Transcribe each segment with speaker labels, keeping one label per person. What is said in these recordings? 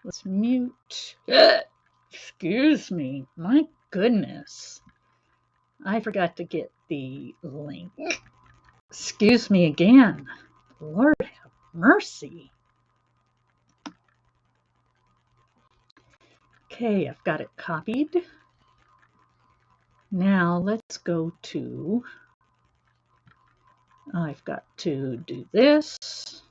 Speaker 1: Let's mute. Excuse me. My goodness. I forgot to get the link. Excuse me again. Lord have mercy. Okay, I've got it copied. Now let's go to, I've got to do this.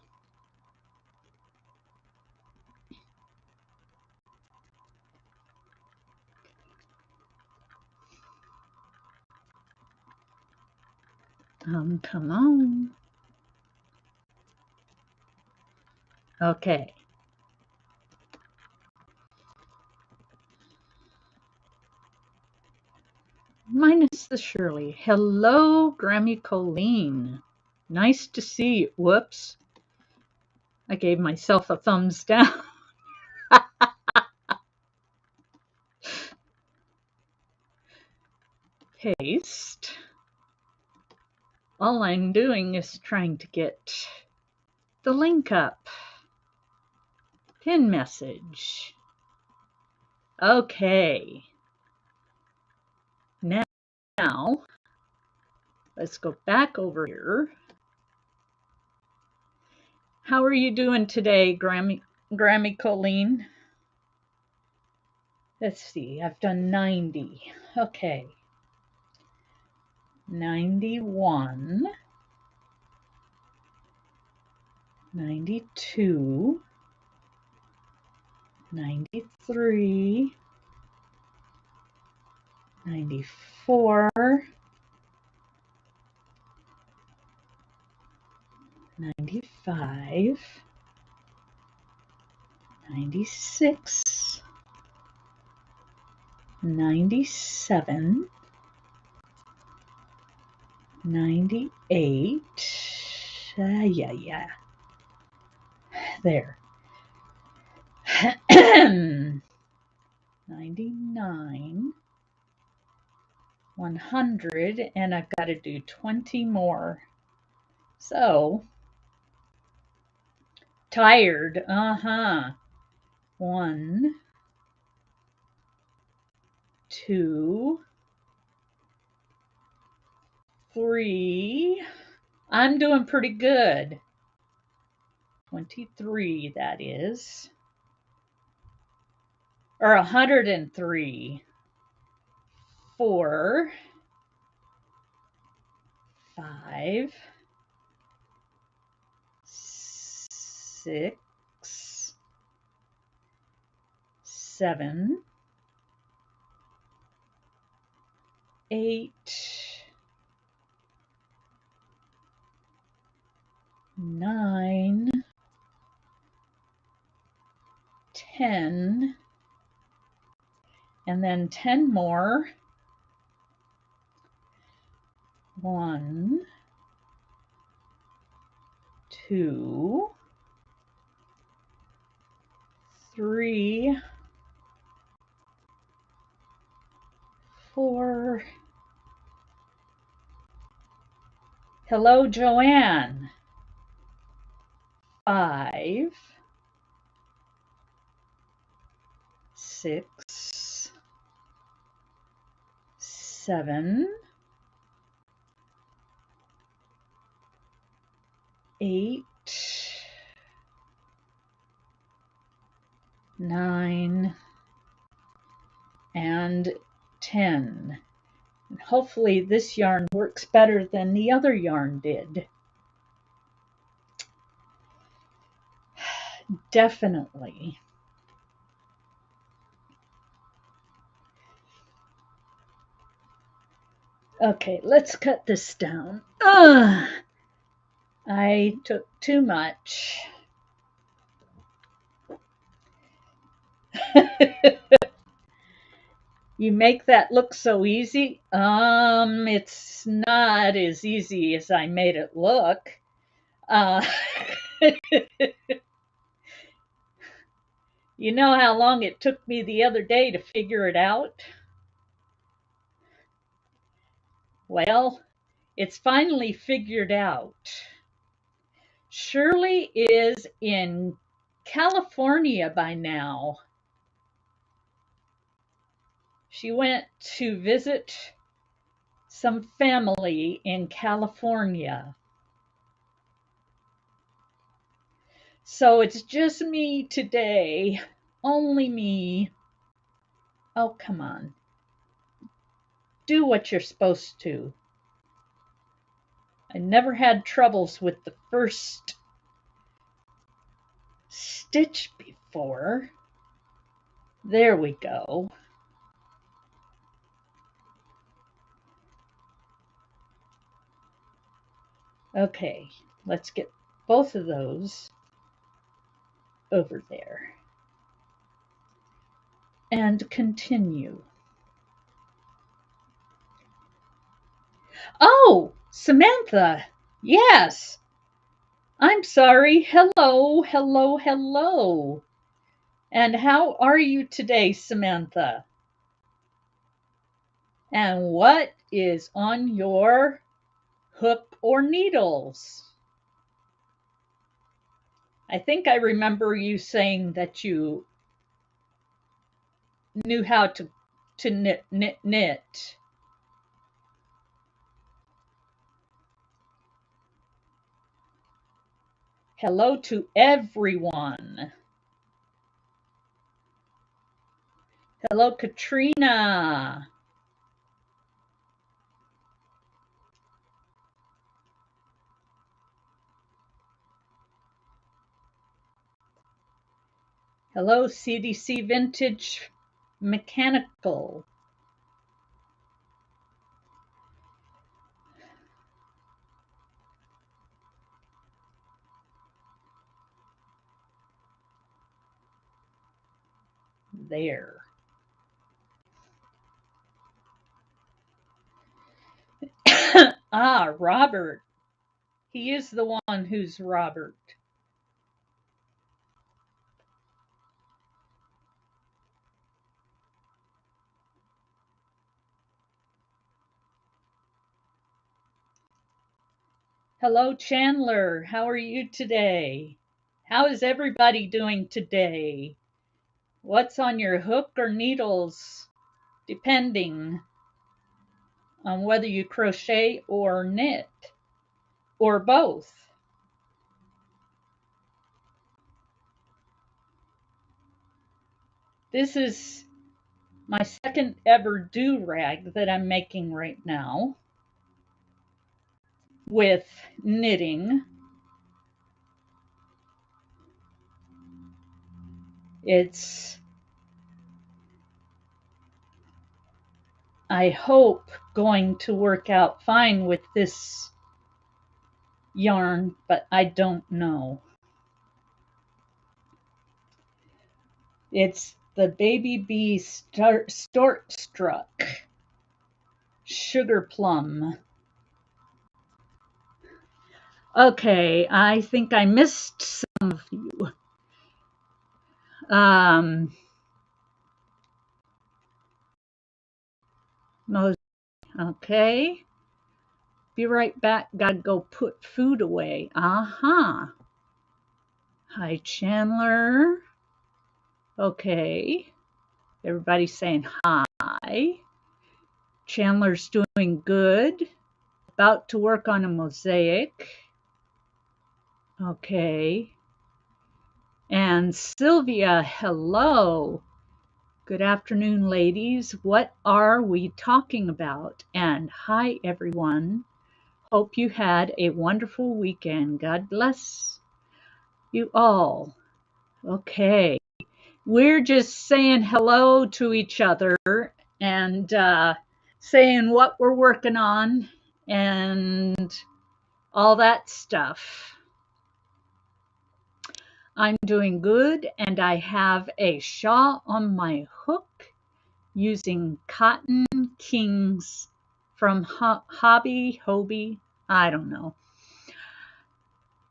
Speaker 1: Come on. Okay. Minus the Shirley. Hello, Grammy Colleen. Nice to see you. Whoops. I gave myself a thumbs down. Paste. All I'm doing is trying to get the link up. Pin message. Okay. Now, let's go back over here. How are you doing today, Grammy Colleen? Let's see, I've done 90. Okay. 91. 92. 93. 94. 95. 96. 97. 98. Yeah. There. 99. 100. And I've got to do 20 more. So, tired. 1, 2, 3. I'm doing pretty good. 23, that is. Or 103. 4, 5, 6, 7, 8, 9, 10, and then 10 more. 1, 2, 3, 4. Hello, Joanne. 5, 6, 7, 8, 9, and 10. And hopefully this yarn works better than the other yarn did. Definitely. Okay, let's cut this down. I took too much. You make that look so easy. It's not as easy as I made it look. You know how long it took me the other day to figure it out? Well, it's finally figured out. Shirley is in California by now. She went to visit some family in California. So it's just me today, only me. Oh, come on. Do what you're supposed to. I never had troubles with the first stitch before. There we go. Okay, let's get both of those over there and continue. Oh, Samantha. Yes. I'm sorry. Hello, hello, hello. And how are you today, Samantha? And what is on your hook or needles? I think I remember you saying that you knew how to knit. Hello to everyone. Hello, Katrina. Hello, CDC Vintage Mechanical. There. Ah, Robert. He is the one who's Robert. Hello, Chandler. How are you today? How is everybody doing today? What's on your hook or needles, depending on whether you crochet or knit, or both? This is my second ever do-rag that I'm making right now with knitting. It's, I hope, going to work out fine with this yarn, but I don't know. It's the Baby Bee Stortstruck Sugar Plum. Okay, I think I missed some of you. Okay. Be right back. Gotta go put food away. Hi, Chandler. Okay. Everybody's saying hi. Chandler's doing good. About to work on a mosaic. Okay. And Sylvia, hello. Good afternoon, ladies. What are we talking about? And hi, everyone. Hope you had a wonderful weekend. God bless you all. Okay. We're just saying hello to each other and saying what we're working on and all that stuff. I'm doing good, and I have a shawl on my hook using Cotton Kings from Hobby, I don't know.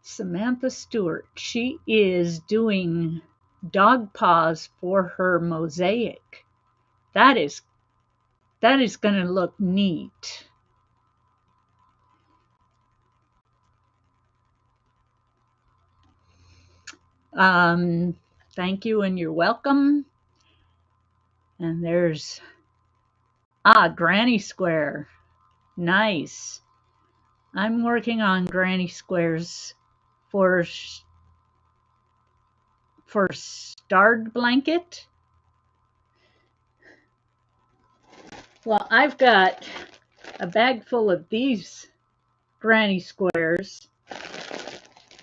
Speaker 1: Samantha Stewart, she is doing dog paws for her mosaic. That is going to look neat. Thank you and you're welcome. And there's, Granny Square. Nice. I'm working on Granny Squares for starred blanket. Well, I've got a bag full of these Granny Squares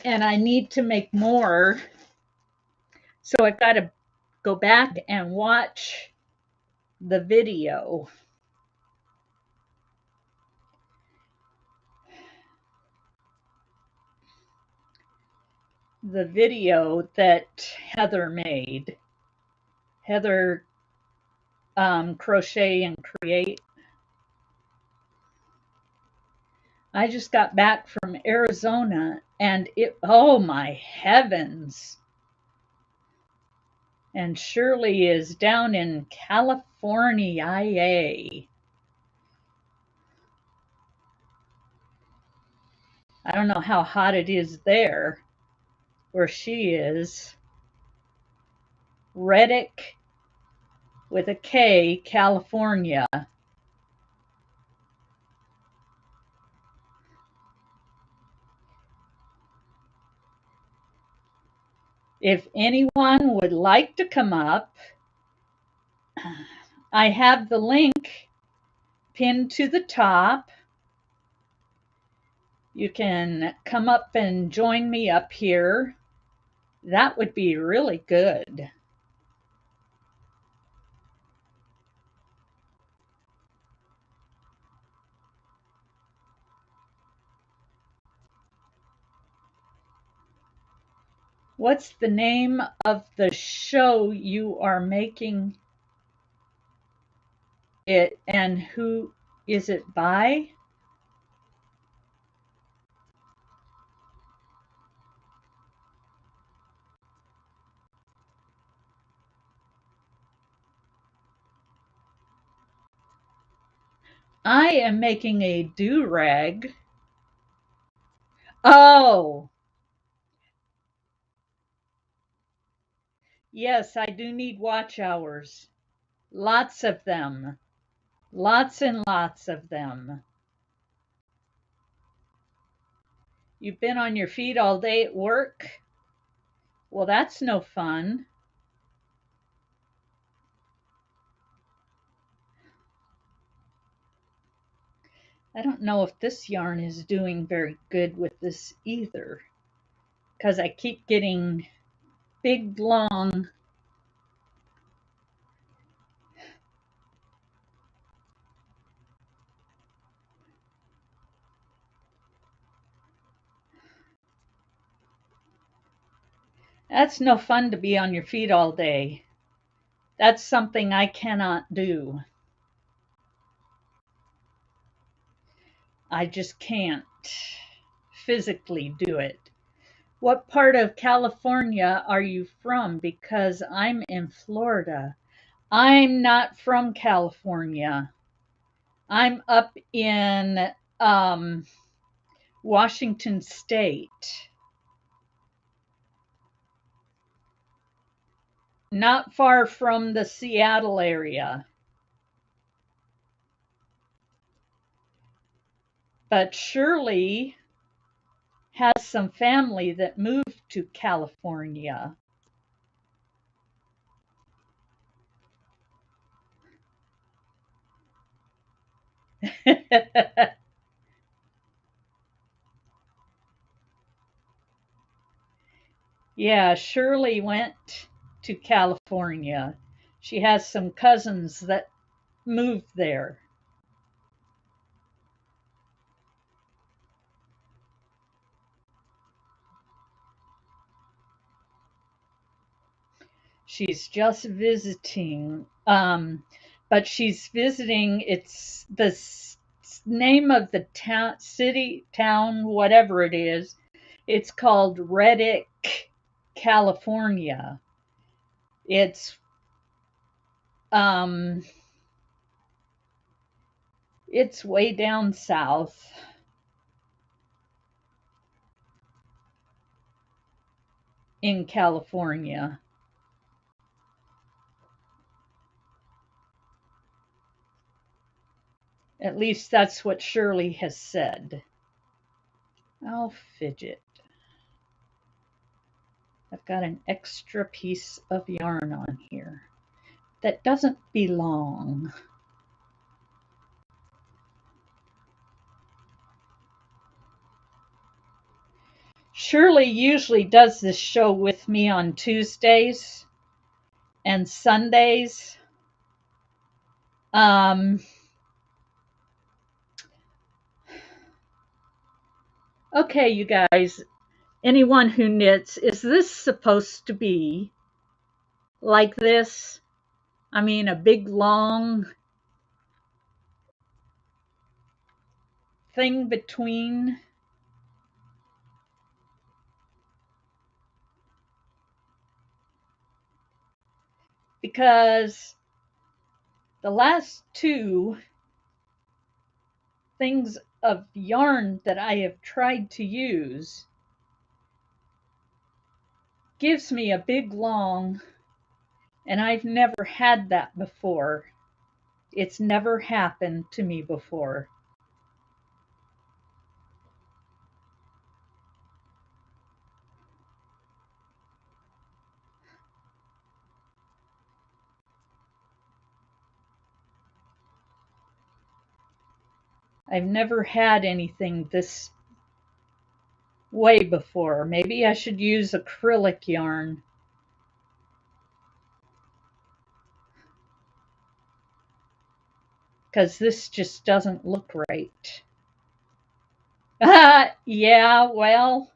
Speaker 1: and I need to make more. So I've got to go back and watch the video. The video that Heather made. Heather Crochet and Create. I just got back from Arizona and oh my heavens. And Shirley is down in California. I don't know how hot it is there where she is. Reddick with a K, California. If anyone would like to come up, I have the link pinned to the top. You can come up and join me up here. That would be really good. What's the name of the show you are making it and who is it by? I am making a do-rag. Oh, yes, I do need watch hours. Lots of them. Lots and lots of them. You've been on your feet all day at work? Well, that's no fun. I don't know if this yarn is doing very good with this either, because I keep getting big, long. That's no fun to be on your feet all day. That's something I cannot do. I just can't physically do it. What part of California are you from? Because I'm in Florida. I'm not from California. I'm up in Washington State, not far from the Seattle area. But Shirley has some family that moved to California. Yeah, Shirley went to California. She has some cousins that moved there. She's just visiting, but she's visiting. It's the name of the town, city, town, whatever it is. It's called Reddick, California. It's um, it's way down south. in California. At least that's what Shirley has said. I'll fidget. I've got an extra piece of yarn on here that doesn't belong. Shirley usually does this show with me on Tuesdays and Sundays. Okay, you guys, anyone who knits, is this supposed to be like this? I mean, a big long thing between? Because the last two things of yarn that I have tried to use gives me a big long, and I've never had that before. It's never happened to me before. I've never had anything this way before. Maybe I should use acrylic yarn. Because this just doesn't look right. Yeah, well,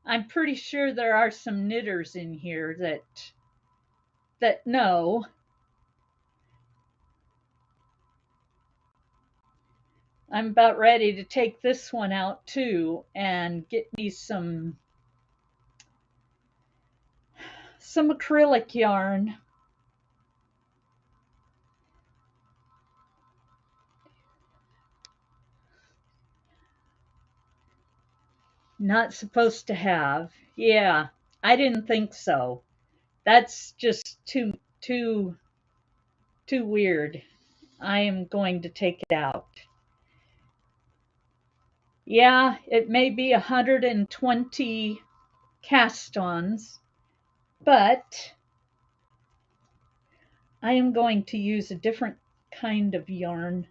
Speaker 1: I'm pretty sure there are some knitters in here that know. I'm about ready to take this one out too and get me some acrylic yarn. Not supposed to have. Yeah, I didn't think so. That's just too weird. I am going to take it out. Yeah, it may be 120 cast-ons, but I am going to use a different kind of yarn.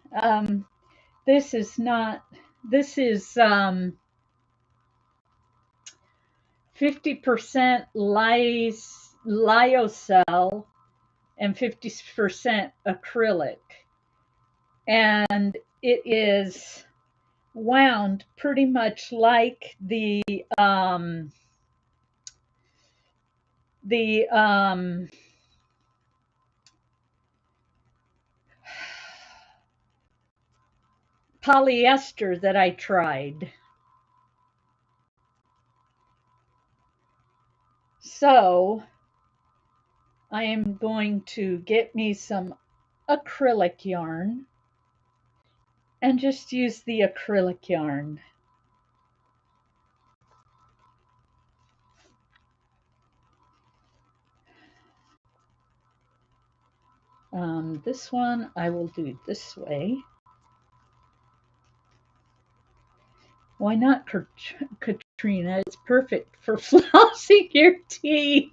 Speaker 1: This is 50% lyocell and 50% acrylic. And it is wound pretty much like the polyester that I tried. So I am going to get me some acrylic yarn and just use the acrylic yarn. This one I will do this way. Why not, Katrina? It's perfect for flossing your teeth.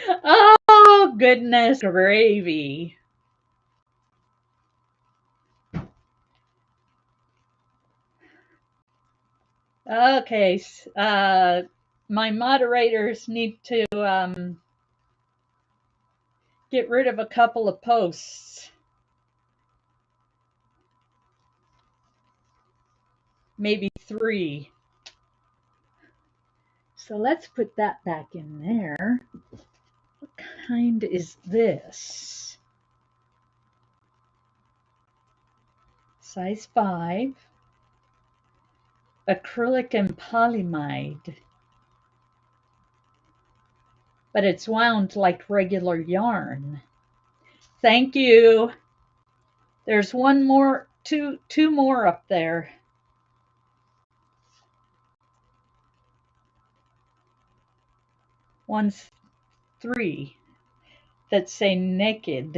Speaker 1: Oh, goodness gravy. Okay, my moderators need to get rid of a couple of posts. Maybe 3. So let's put that back in there. What kind is this? Size 5. Acrylic and polyamide. But it's wound like regular yarn. Thank you. There's one more, two more up there. One's 3 that say naked.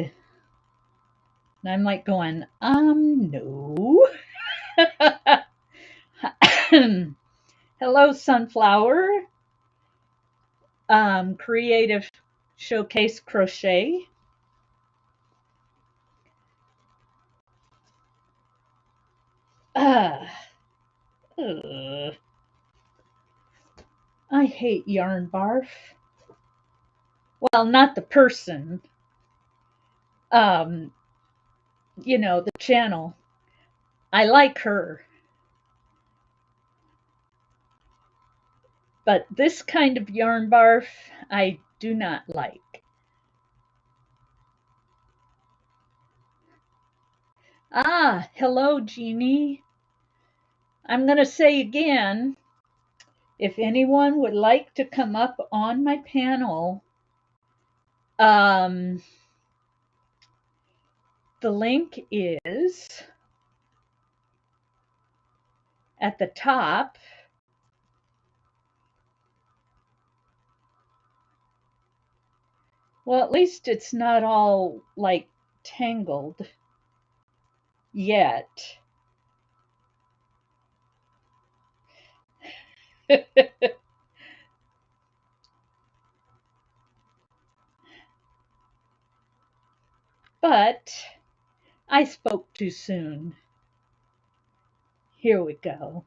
Speaker 1: And I'm like going, no. Hello, Sunflower. Creative Showcase Crochet. I hate yarn barf. Well, not the person. The channel. I like her. But this kind of yarn barf, I do not like. Hello, Jeannie. I'm going to say again, if anyone would like to come up on my panel, the link is at the top. Well, at least it's not all like tangled yet. But I spoke too soon. Here we go.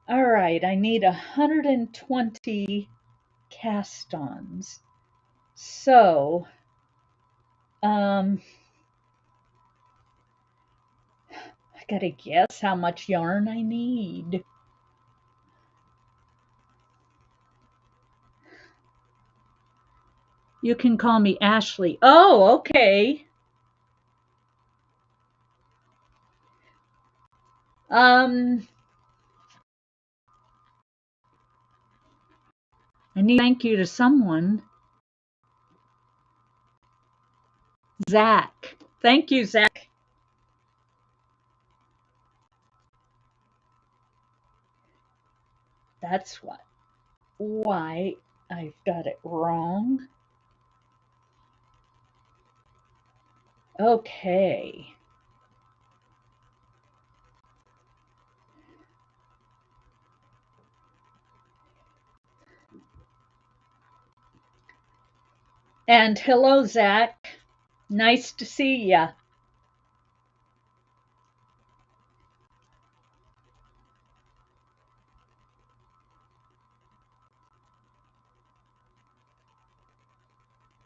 Speaker 1: All right, I need 120 cast-ons. So, I gotta guess how much yarn I need. You can call me Ashley. Oh, okay. I need to thank you to someone. Zach. Thank you, Zach. That's why I've got it wrong. Okay. And hello, Zach. Nice to see ya.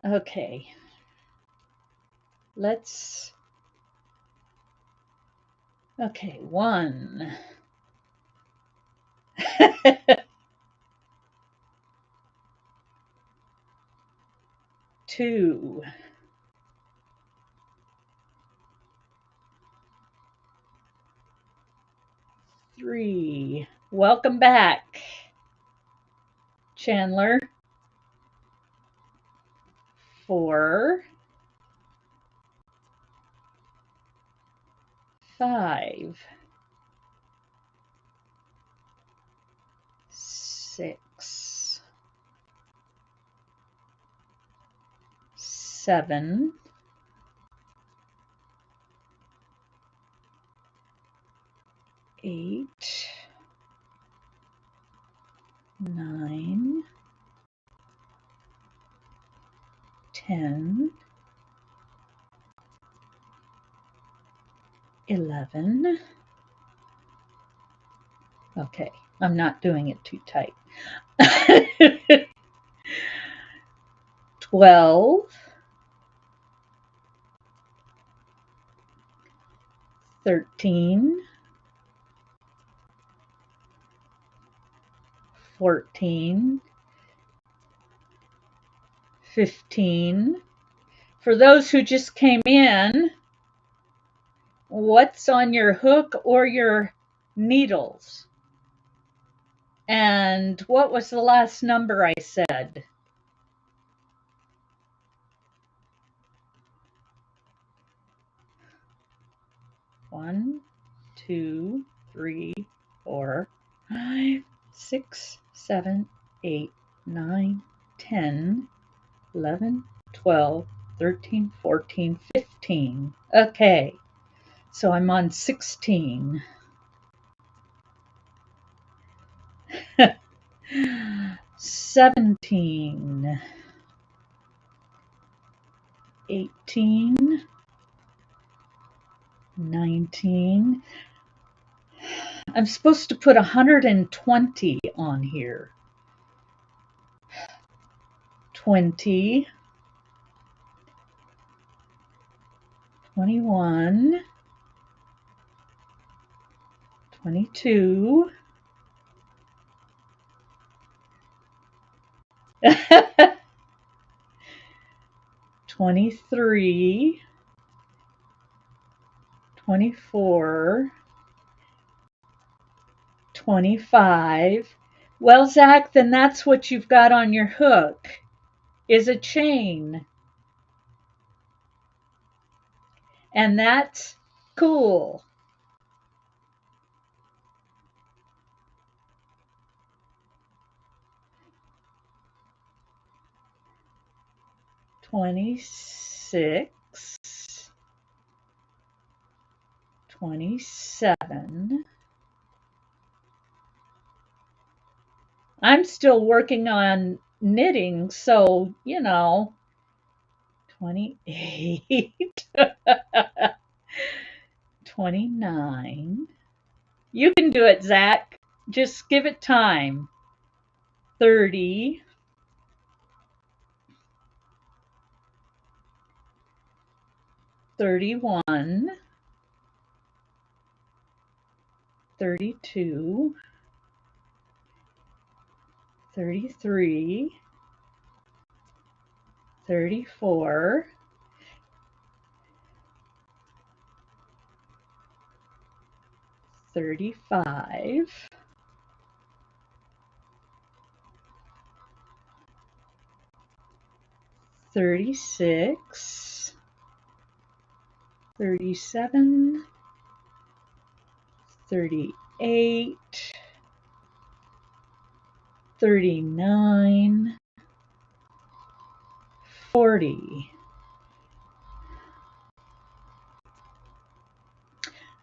Speaker 1: Okay. Okay, 1. 2. 3. Welcome back, Chandler. 4. 5. 6. 7. 8. 9. 10. 11. Okay, I'm not doing it too tight. 12. 13. 14. 15. For those who just came in, what's on your hook or your needles? And what was the last number I said? One, 2, 3, 4, 5, 6, 7, 8, 9, 10, 11, 12, 13, 14, 15. Okay, so I'm on 16. 17, 18, 19. I'm supposed to put 120 on here. 20, 21, 22, 23, 24, 25. Well, Zach, then that's what you've got on your hook, is a chain. And that's cool. $26, 27. I'm still working on knitting, so, 28, 29. You can do it, Zach. Just give it time. 30, 31, 32, 33, 34, 35, 36, 37, 38, 39, 40.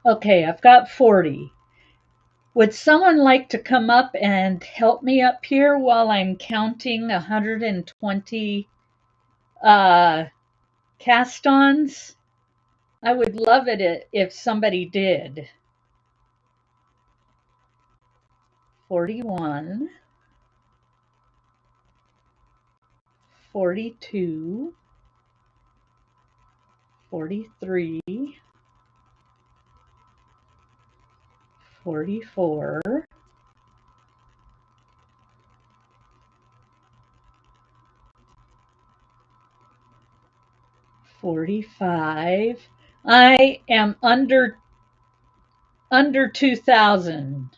Speaker 1: Okay, I've got 40. Would someone like to come up and help me up here while I'm counting 120 cast-ons? I would love it if somebody did. 41, 42, 43, 44, 45. I am under 2,000.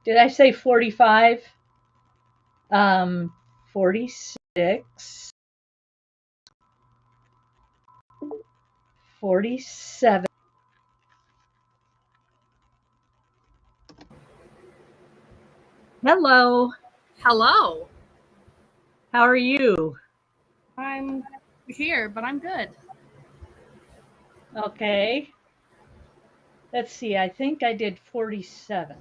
Speaker 1: Did I say 45? 46, 47. Hello.
Speaker 2: Hello.
Speaker 1: How are you?
Speaker 2: I'm here, but I'm good.
Speaker 1: Okay. Let's see. I think I did 47.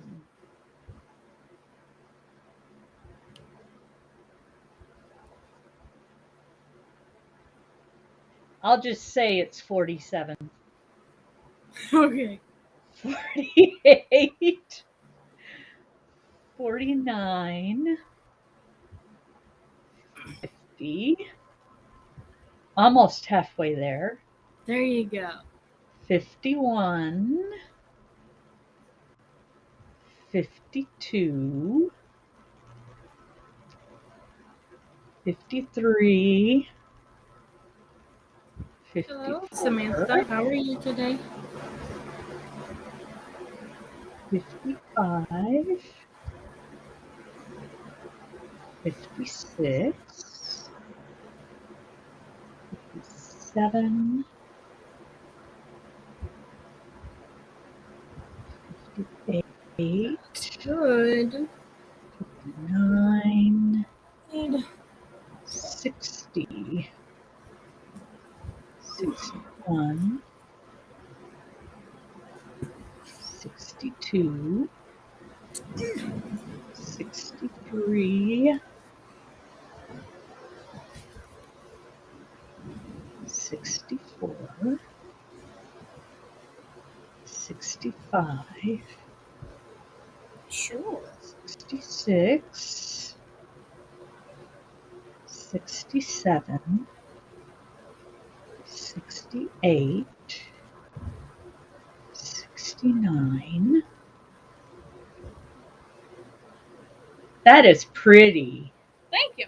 Speaker 1: I'll just say it's 47.
Speaker 2: Okay.
Speaker 1: 48. 49. 50. Almost halfway there.
Speaker 2: There you go.
Speaker 1: 51. 52. 53.
Speaker 2: Hello,
Speaker 1: 54.
Speaker 2: Samantha. How are you today?
Speaker 1: 55. 56. 57. 58.
Speaker 2: Good.
Speaker 1: 59, 60, 61, 62, 63, 64, 65,
Speaker 2: Sure.
Speaker 1: 66, 67, 68, 69. That is pretty.
Speaker 2: Thank you.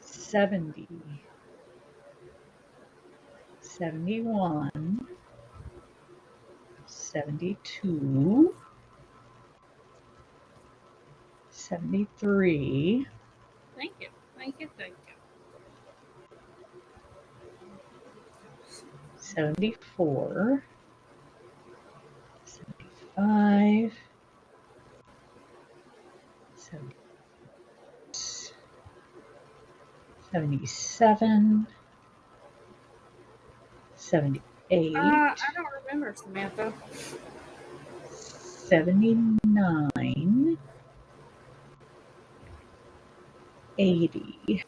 Speaker 1: 70, 71, 72, 73,
Speaker 2: Thank you. Thank you. Thank you.
Speaker 1: 74, 75, 77, 78,
Speaker 2: I don't remember, Samantha.
Speaker 1: 79, 80.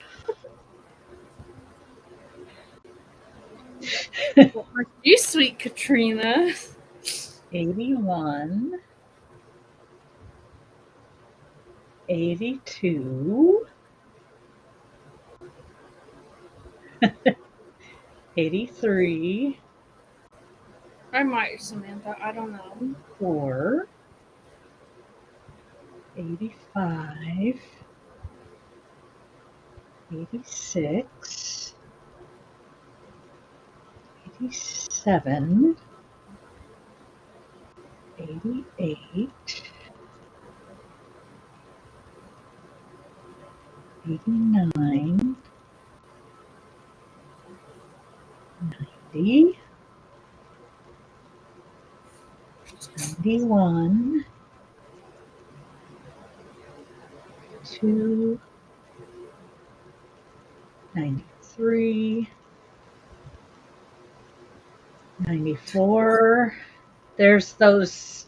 Speaker 2: Well, aren't you sweet, Katrina?
Speaker 1: 81, 82, 83,
Speaker 2: I might, Samantha. I don't know.
Speaker 1: 4, 85, 86, 87, 88, 89, 90, 91, 2, 93, 94. There's those.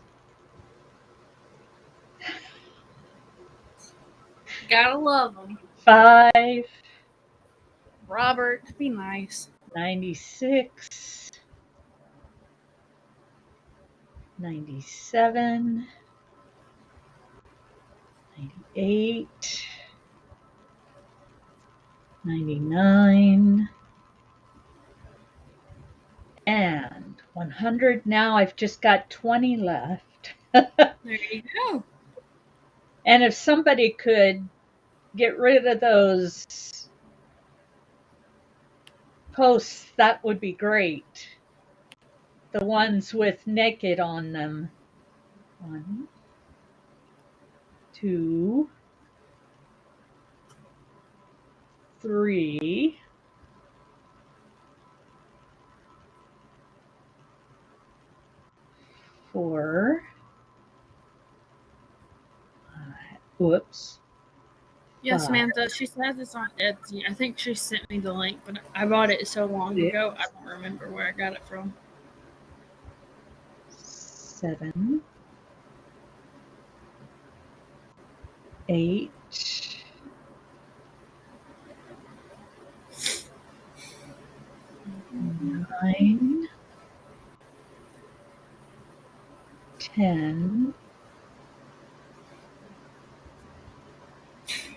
Speaker 2: Gotta love them.
Speaker 1: 5,
Speaker 2: Robert, be nice.
Speaker 1: 96, 97, 98, 99, and 100. Now I've just got 20 left.
Speaker 2: There you go.
Speaker 1: And if somebody could get rid of those posts, that would be great. The ones with naked on them. 1, 2, 3, 4. Whoops.
Speaker 2: Yeah,
Speaker 1: 5,
Speaker 2: Samantha, she says it's on Etsy. I think she sent me the link, but I bought it so long
Speaker 1: 6,
Speaker 2: ago, I don't remember where I got it from.
Speaker 1: 7, 8, 9, 10,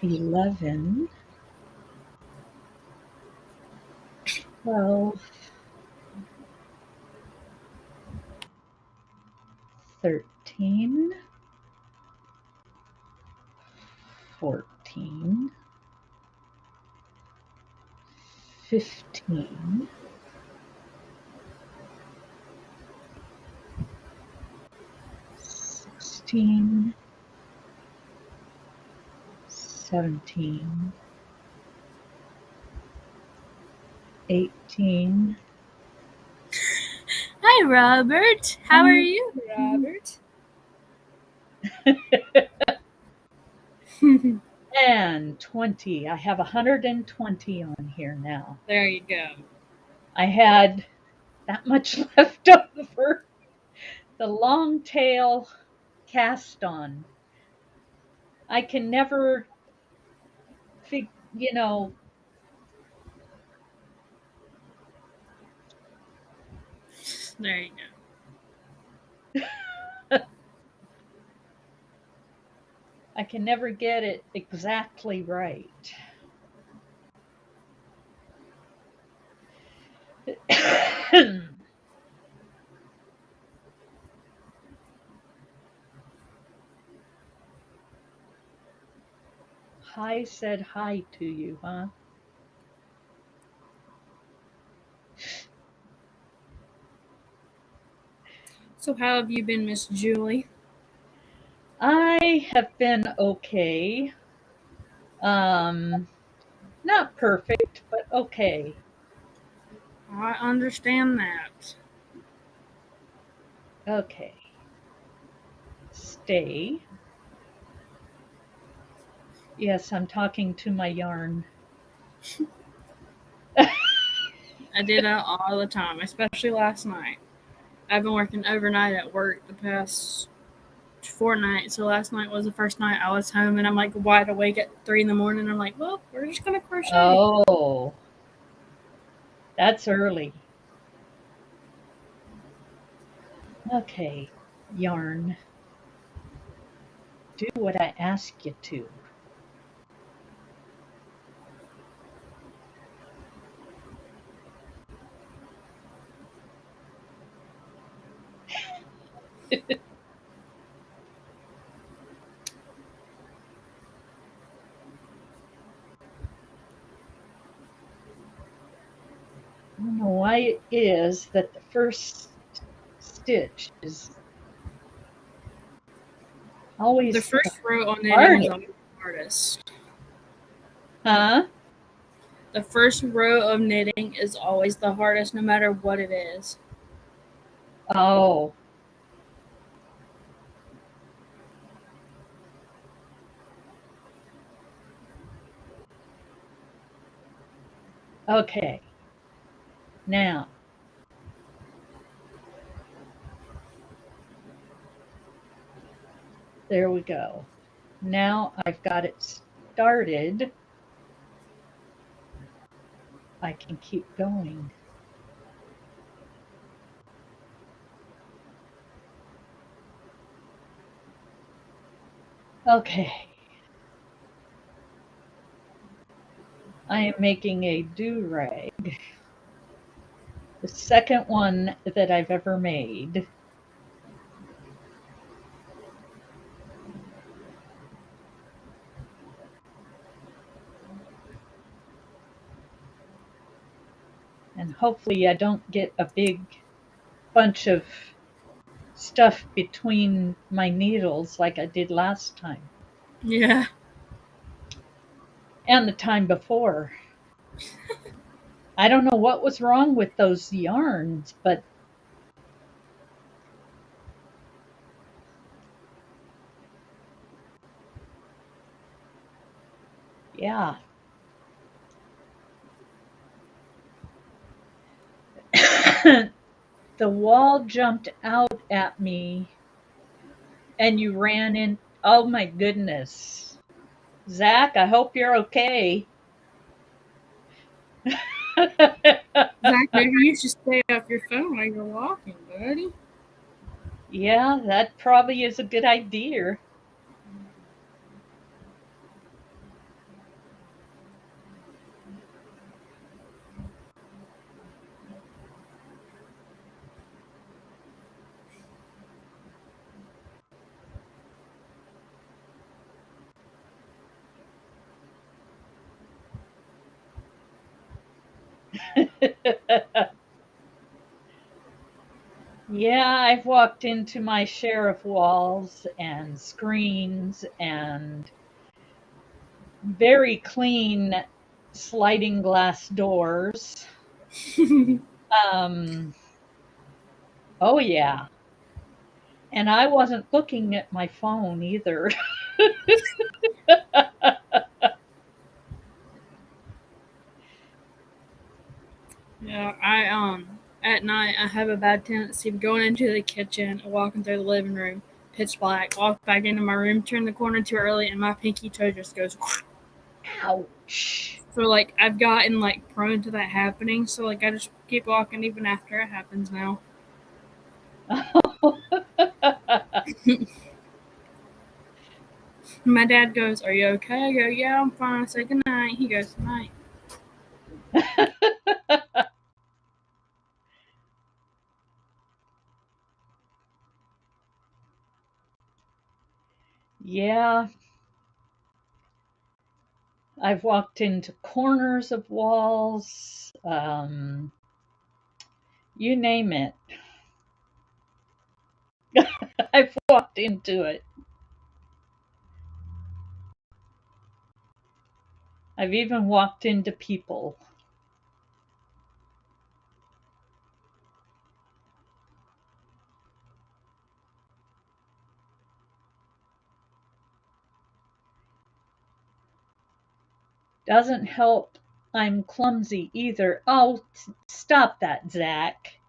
Speaker 1: 11, 12, 13, 14, 15, 16, 17, 18,
Speaker 2: Hi, Robert. How are you, Robert?
Speaker 1: 120. I have 120 on here now.
Speaker 2: There you go.
Speaker 1: I had that much left over. The long tail cast on. I can never fig, you know,
Speaker 2: There you go.
Speaker 1: I can never get it exactly right. Hi said hi to you, huh?
Speaker 2: So how have you been, Miss Julie?
Speaker 1: I have been okay. Um, Not perfect, but okay.
Speaker 2: I understand that.
Speaker 1: Okay. Stay. Yes, I'm talking to my yarn.
Speaker 2: I did that all the time, especially last night. I've been working overnight at work the past fortnight, so last night was the first night I was home, and I'm like wide awake at 3 in the morning. I'm like, well, we're just gonna crochet.
Speaker 1: Oh, that's early. Okay, yarn. Do what I ask you to. I don't know why it is that the first stitch is
Speaker 2: The
Speaker 1: always the
Speaker 2: first row on knitting is
Speaker 1: hardest.
Speaker 2: always the hardest.
Speaker 1: Huh?
Speaker 2: The first row of knitting is always the hardest, no matter what it is.
Speaker 1: Oh, okay. Now, there we go. Now I've got it started. I can keep going. Okay. I am making a do-rag, the second one that I've ever made. And hopefully I don't get a big bunch of stuff between my needles like I did last time
Speaker 2: Yeah.
Speaker 1: and the time before. I don't know what was wrong with those yarns, but yeah. The wall jumped out at me and you ran in. Oh my goodness. Zach, I hope you're okay.
Speaker 2: Zach, maybe you should stay off your phone while you're walking, buddy.
Speaker 1: Yeah, that probably is a good idea. Yeah, I've walked into my share of walls and screens and very clean sliding glass doors. Um, oh, yeah. And I wasn't looking at my phone either.
Speaker 2: I have a bad tendency of going into the kitchen and walking through the living room, pitch black, walk back into my room, turn the corner too early, and my pinky toe just goes.
Speaker 1: Ouch.
Speaker 2: So like I've gotten like prone to that happening. So like I just keep walking even after it happens now. My dad goes, "Are you okay?" I go, "Yeah, I'm fine." I say good night. He goes, "Good night."
Speaker 1: Yeah, I've walked into corners of walls, you name it. I've walked into it. I've even walked into people. Doesn't help I'm clumsy either. Oh, stop that, Zach.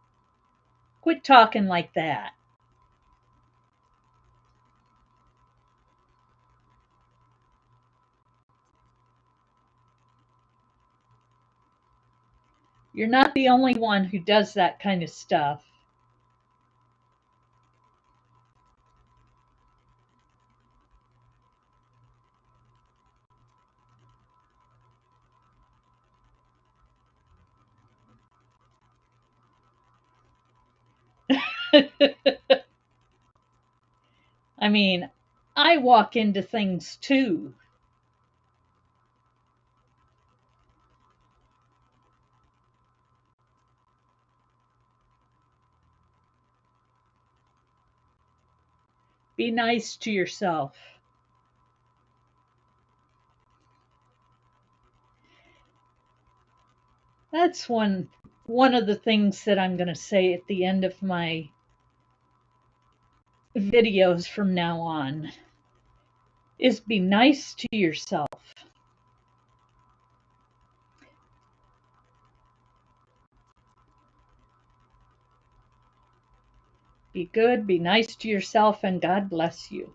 Speaker 1: Quit talking like that. You're not the only one who does that kind of stuff. I mean, I walk into things too. Be nice to yourself. That's one of the things that I'm going to say at the end of my videos from now on is be nice to yourself. Be good, be nice to yourself, and God bless you.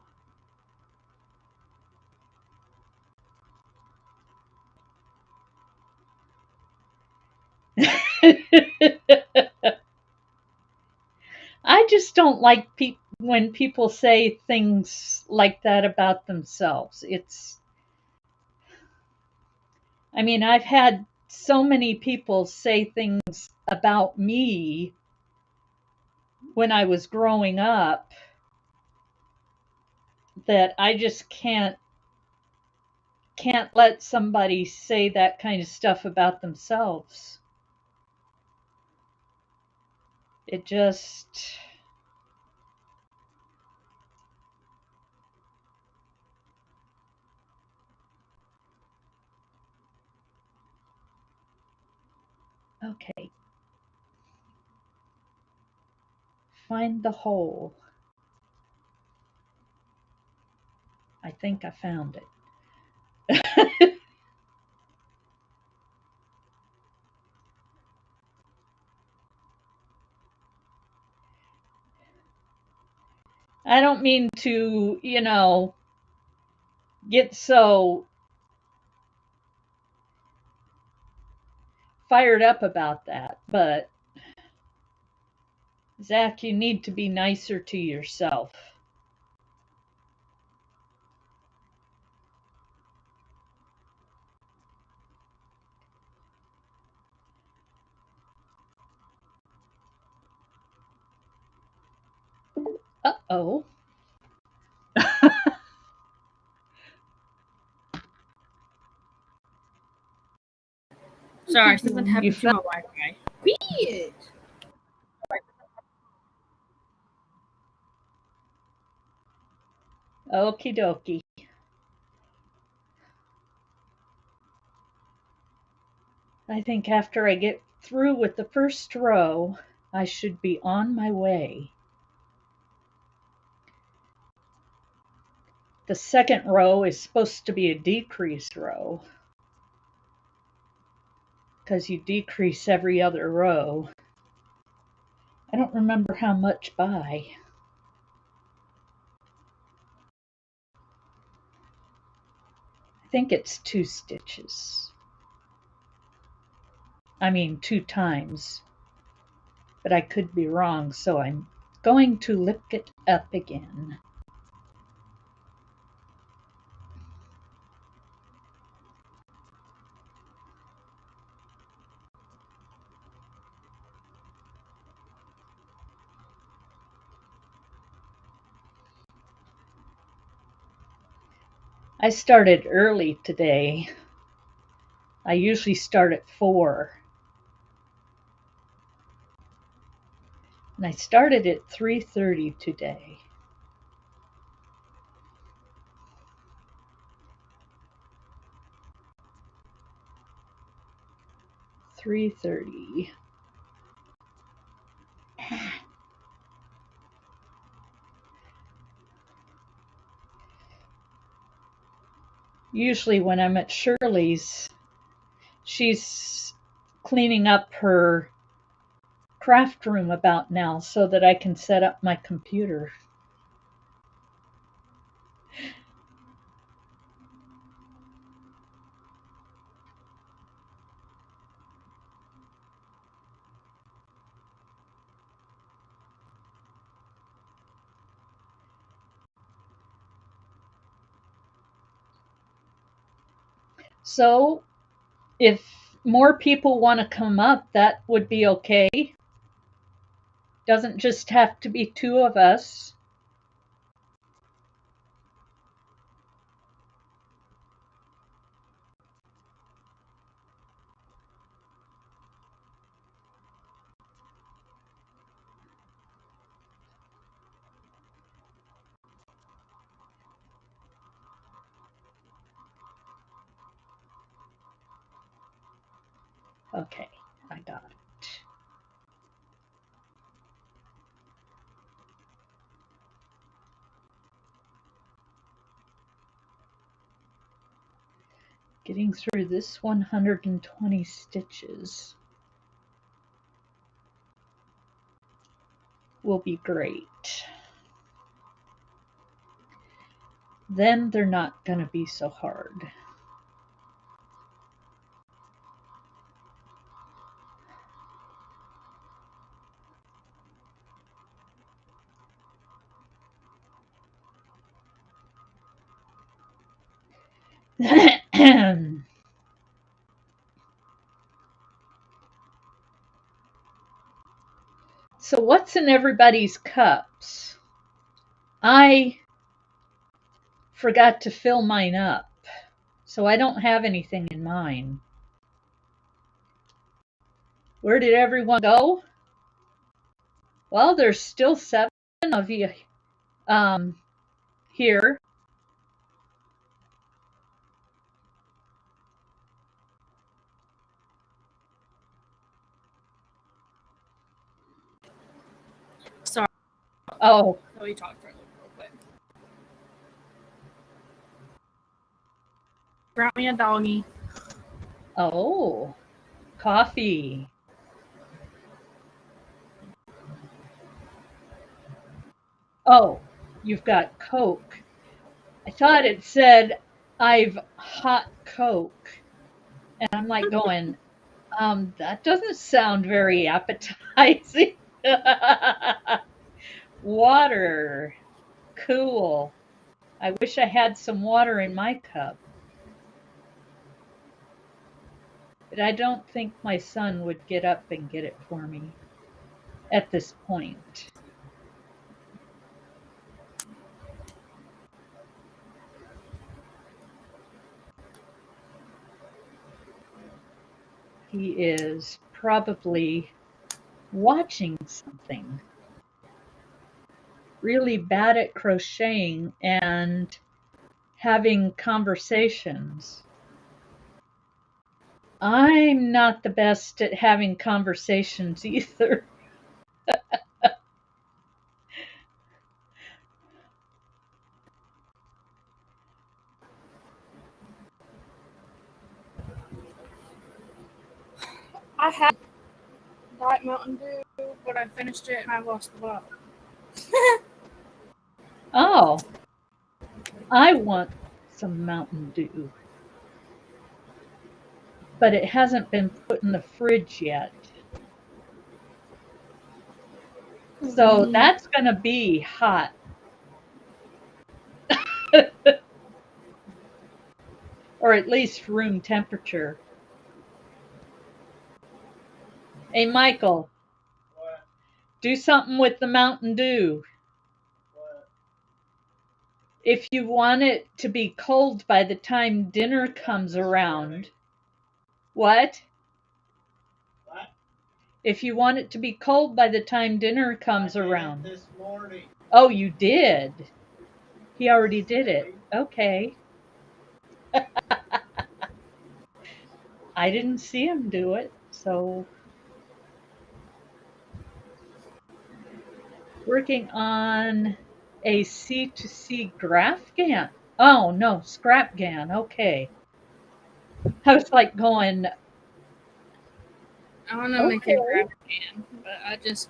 Speaker 1: I just don't like when people say things like that about themselves. I mean, I've had so many people say things about me when I was growing up that I just can't let somebody say that kind of stuff about themselves. It just okay. Find the hole. I think I found it. I don't mean to, get so fired up about that, but Zach, you need to be nicer to yourself. Uh oh.
Speaker 2: Sorry, something
Speaker 1: You
Speaker 2: happened to
Speaker 1: fell.
Speaker 2: my Wi-Fi. Bitch.
Speaker 1: Okie dokie. I think after I get through with the first row, I should be on my way. The second row is supposed to be a decrease row because you decrease every other row. I don't remember how much by. I think it's 2 stitches. I mean 2 times, but I could be wrong, so I'm going to look it up again. I started early today. I usually start at 4, and I started at 3:30 today. 3:30. Usually when I'm at Shirley's, she's cleaning up her craft room about now so that I can set up my computer. So if more people want to come up, that would be okay. Doesn't just have to be 2 of us. Okay, I got it. Getting through this 120 stitches will be great. Then they're not going to be so hard. So what's in everybody's cups? I forgot to fill mine up, so I don't have anything in mine. Where did everyone go? Well, there's still 7 of you here.
Speaker 2: Sorry.
Speaker 1: Oh,
Speaker 2: We talked for a little real quick. Brought me a doggy.
Speaker 1: oh, coffee. Oh, you've got Coke. I thought it said I've hot Coke. And I'm like going, that doesn't sound very appetizing. Water. Cool. I wish I had some water in my cup. But I don't think my son would get up and get it for me at this point. He is probably watching something. Really bad at crocheting and having conversations. I'm not the best at having conversations either.
Speaker 2: I had Diet Mountain Dew, but but I finished it and I lost the bottle.
Speaker 1: Oh, I want some Mountain Dew, but it hasn't been put in the fridge yet. So that's going to be hot. Or at least room temperature. Hey, Michael, do something with the Mountain Dew. If you want it to be cold by the time dinner comes around. What? If you want it to be cold by the time dinner comes around.
Speaker 3: This morning.
Speaker 1: Oh, you did? He already did it. Okay. I didn't see him do it, so. Working on a C2C graph GAN. Oh, no, scrap GAN. Okay. I was like going,
Speaker 2: I want to make a graph can, but I just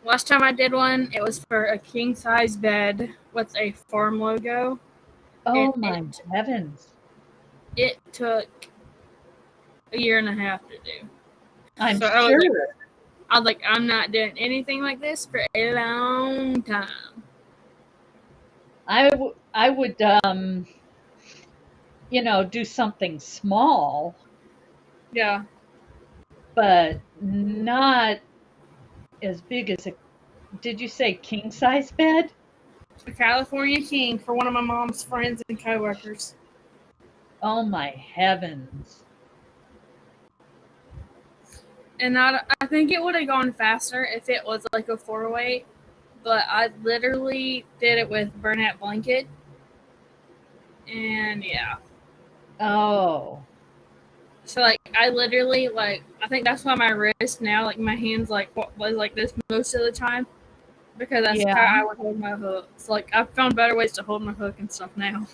Speaker 2: last time I did one, it was for a king size bed with a farm logo.
Speaker 1: oh my heavens.
Speaker 2: It took a year and a half to do.
Speaker 1: I'm
Speaker 2: So
Speaker 1: sure.
Speaker 2: I was like, I'm not doing anything like this for a long time.
Speaker 1: I would, do something small,
Speaker 2: Yeah.
Speaker 1: but not as big as a, did you say king size bed?
Speaker 2: A California king for one of my mom's friends and coworkers.
Speaker 1: Oh my heavens.
Speaker 2: And I think it would have gone faster if it was like a 4-weight, but I literally did it with burlap blanket. And yeah.
Speaker 1: Oh.
Speaker 2: So like I literally like I think that's why my wrist now like my hands like was like this most of the time because that's
Speaker 1: Yeah.
Speaker 2: how I would hold my hooks. Like I've found better ways to hold my hook and stuff now.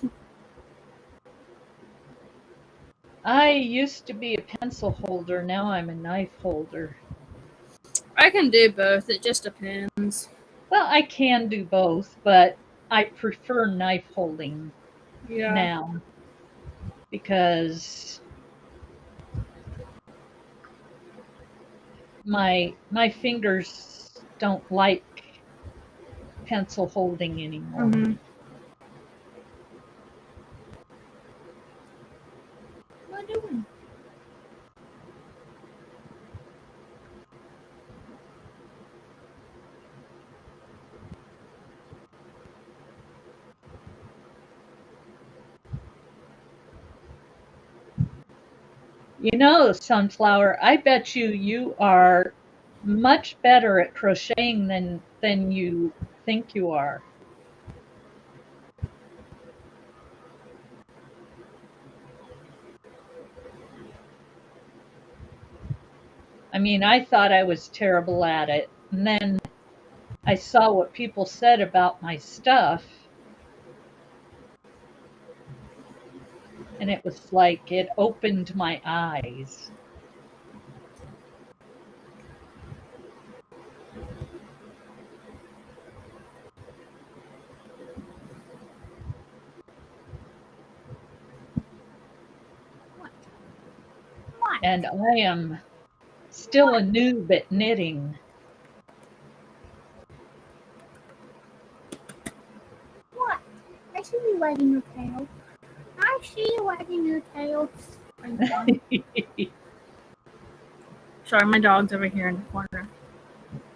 Speaker 1: I used to be a pencil holder. Now I'm a knife holder.
Speaker 2: I can do both. It just depends.
Speaker 1: Well, I can do both, but I prefer knife holding now because my fingers don't like pencil holding anymore.
Speaker 2: Mm-hmm. What am I doing?
Speaker 1: Sunflower, I bet you are much better at crocheting than you think you are. I mean, I thought I was terrible at it, and then I saw what people said about my stuff, and it was like it opened my eyes. And I am still a noob at knitting.
Speaker 4: What? I see you wagging your tail. I see you wagging your tail.
Speaker 2: Sorry, my dog's over here in the corner.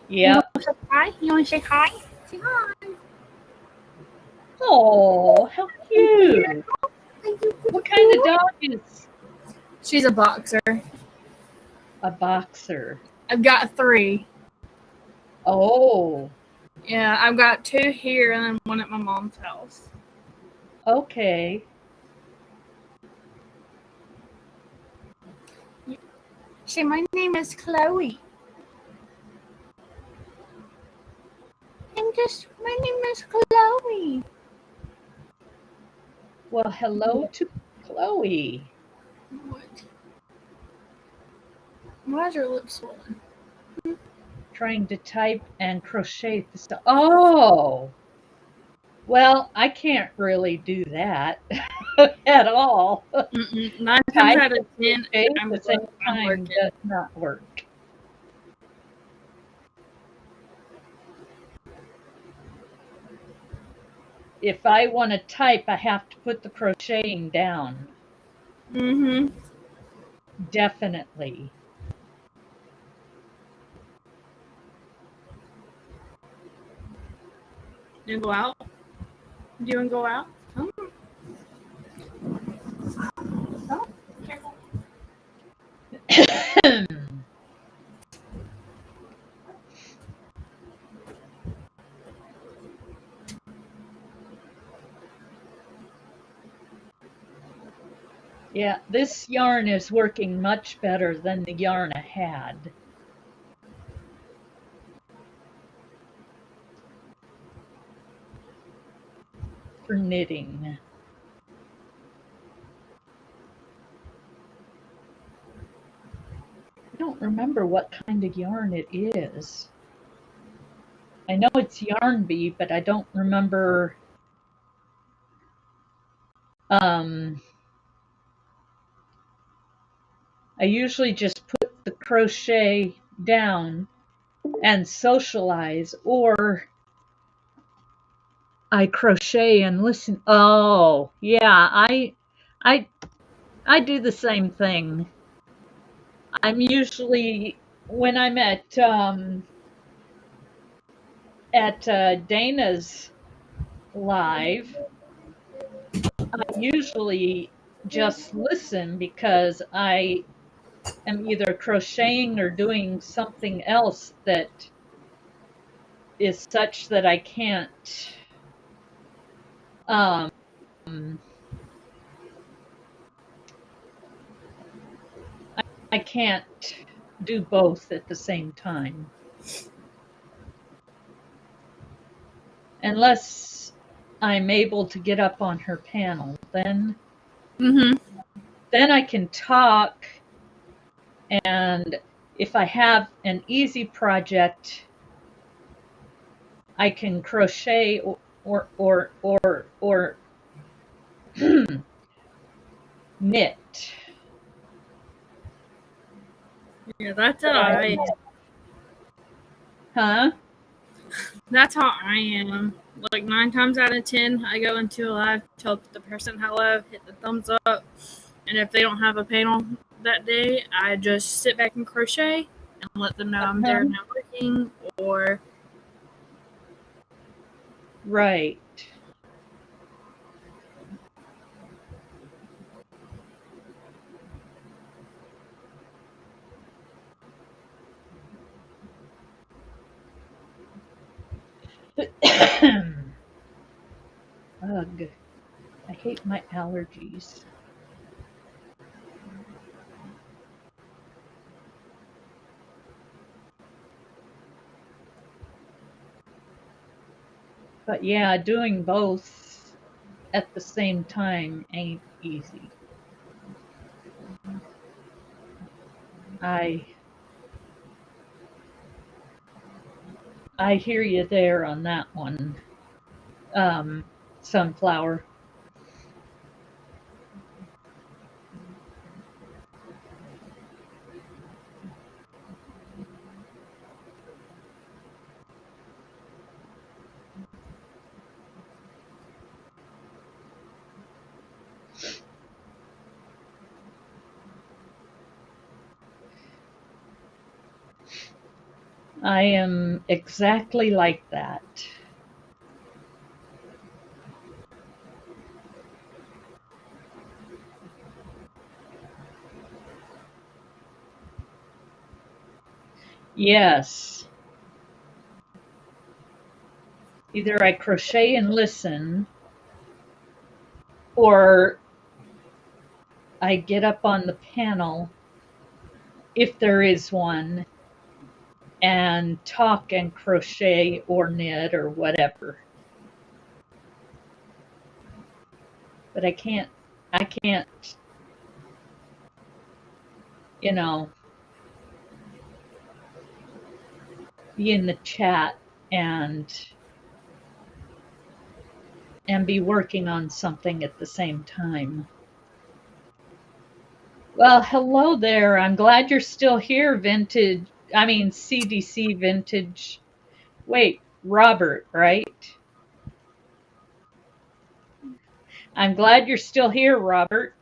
Speaker 1: Yeah.
Speaker 4: You want to say hi? Say hi.
Speaker 1: Oh, how cute. What kind of dog is?
Speaker 2: She's a boxer.
Speaker 1: A boxer.
Speaker 2: I've got 3.
Speaker 1: Oh,
Speaker 2: Yeah, I've got 2 here and then one at my mom's house.
Speaker 1: okay.
Speaker 4: Say, my name is Chloe. My name is Chloe.
Speaker 1: Well, hello to Chloe.
Speaker 2: What? Why does her lip swollen?
Speaker 1: trying to type and crochet. Oh, well, I can't really do that at all.
Speaker 2: 9 times
Speaker 1: Type
Speaker 2: out of
Speaker 1: and
Speaker 2: 10,
Speaker 1: crochet at the same
Speaker 2: I'm
Speaker 1: time
Speaker 2: working.
Speaker 1: does not work. If I want to type, I have to put the crocheting down. Definitely.
Speaker 2: You go out? Do you want to go out? Oh.
Speaker 4: Oh, careful.
Speaker 1: Yeah, this yarn is working much better than the yarn I had. For knitting. I don't remember what kind of yarn it is. I know it's Yarn Bee, but I don't remember. I usually just put the crochet down and socialize, or I crochet and listen. Oh, yeah, I I do the same thing. I'm usually when I'm at Dana's live, I usually just listen because I am either crocheting or doing something else that is such that um I can't do both at the same time. Unless I'm able to get up on her panel, then I can talk, and if I have an easy project, I can crochet or knit.
Speaker 2: Yeah, that's
Speaker 1: But
Speaker 2: how I am.
Speaker 1: Huh?
Speaker 2: That's how I am. Like 9 times out of 10, I go into a live, tell the person hello, hit the thumbs up, and if they don't have a panel that day, I just sit back and crochet and let them know I'm there
Speaker 1: Uh-huh.
Speaker 2: now working. Or
Speaker 1: Right. Ugh. I hate my allergies. But yeah, doing both at the same time ain't easy. I I hear you there on that one. Sunflower. I am exactly like that. Yes. Either I crochet and listen, or I get up on the panel, if there is one, and talk and crochet or knit or whatever. But I can't, you know, be in the chat and be working on something at the same time. Well, hello there. I'm glad you're still here, CDC Vintage. Wait, Robert, right? I'm glad you're still here, Robert.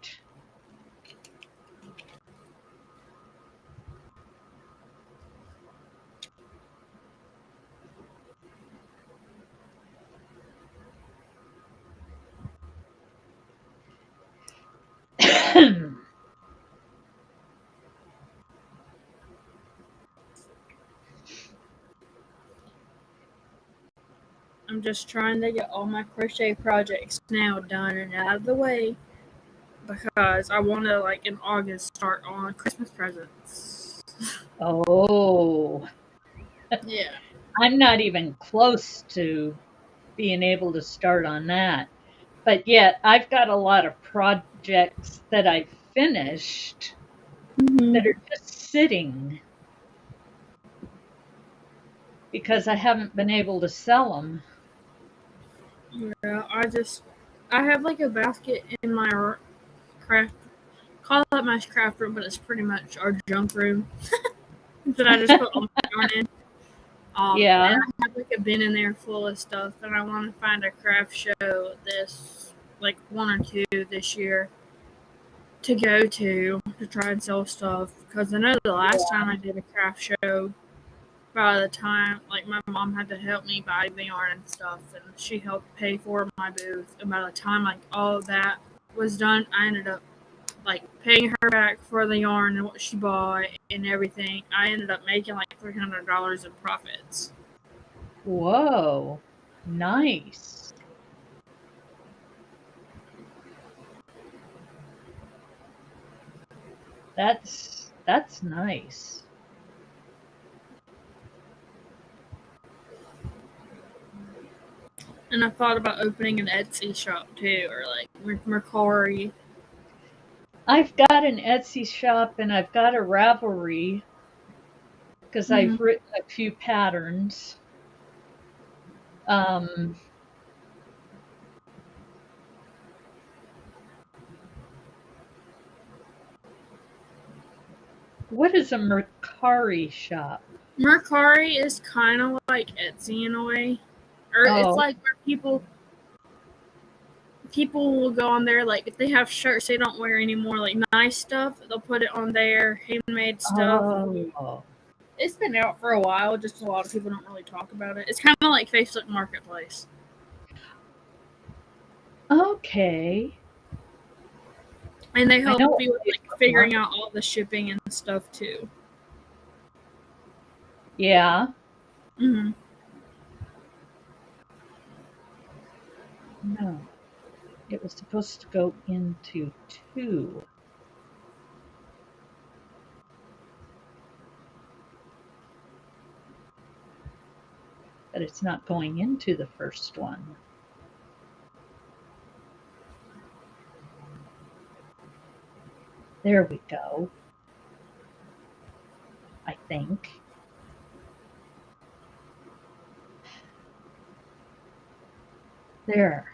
Speaker 2: I'm just trying to get all my crochet projects now done and out of the way because I want to, like, in August, start on Christmas presents.
Speaker 1: Oh,
Speaker 2: Yeah.
Speaker 1: I'm not even close to being able to start on that. But yet, I've got a lot of projects that I've finished that
Speaker 2: Mm-hmm.
Speaker 1: are just sitting because I haven't been able to sell them.
Speaker 2: Yeah, I have like a basket in my craft, call it my craft room, but it's pretty much our junk room that I just put all my yarn in.
Speaker 1: Yeah.
Speaker 2: And I have like a bin in there full of stuff, and I want to find a craft show like one or two this year to go to try and sell stuff. Because I know the last time I did a craft show, by the time, like, my mom had to help me buy the yarn and stuff, and she helped pay for my booth. And by the time, like, all of that was done, I ended up, like, paying her back for the yarn and what she bought and everything. I ended up making like $300 in profits.
Speaker 1: Whoa. Nice. That's nice.
Speaker 2: And I thought about opening an Etsy shop too, or like Mercari.
Speaker 1: I've got an Etsy shop and I've got a Ravelry because
Speaker 2: Mm-hmm.
Speaker 1: I've written a few patterns. Um, what is a Mercari shop?
Speaker 2: Mercari is kind of like Etsy in a way, or it's
Speaker 1: Oh,
Speaker 2: like where people will go on there, like if they have shirts they don't wear anymore, like nice stuff, they'll put it on there, handmade stuff.
Speaker 1: oh,
Speaker 2: It's been out for a while, just a lot of people don't really talk about it. It's kind of like Facebook Marketplace.
Speaker 1: okay.
Speaker 2: And they
Speaker 1: I
Speaker 2: help
Speaker 1: know what
Speaker 2: you with like
Speaker 1: Facebook
Speaker 2: figuring
Speaker 1: Market.
Speaker 2: out all the shipping and stuff too.
Speaker 1: Yeah.
Speaker 2: Mm-hmm.
Speaker 1: No, it was supposed to go into two, but it's not going into the first one. There we go. I think. There.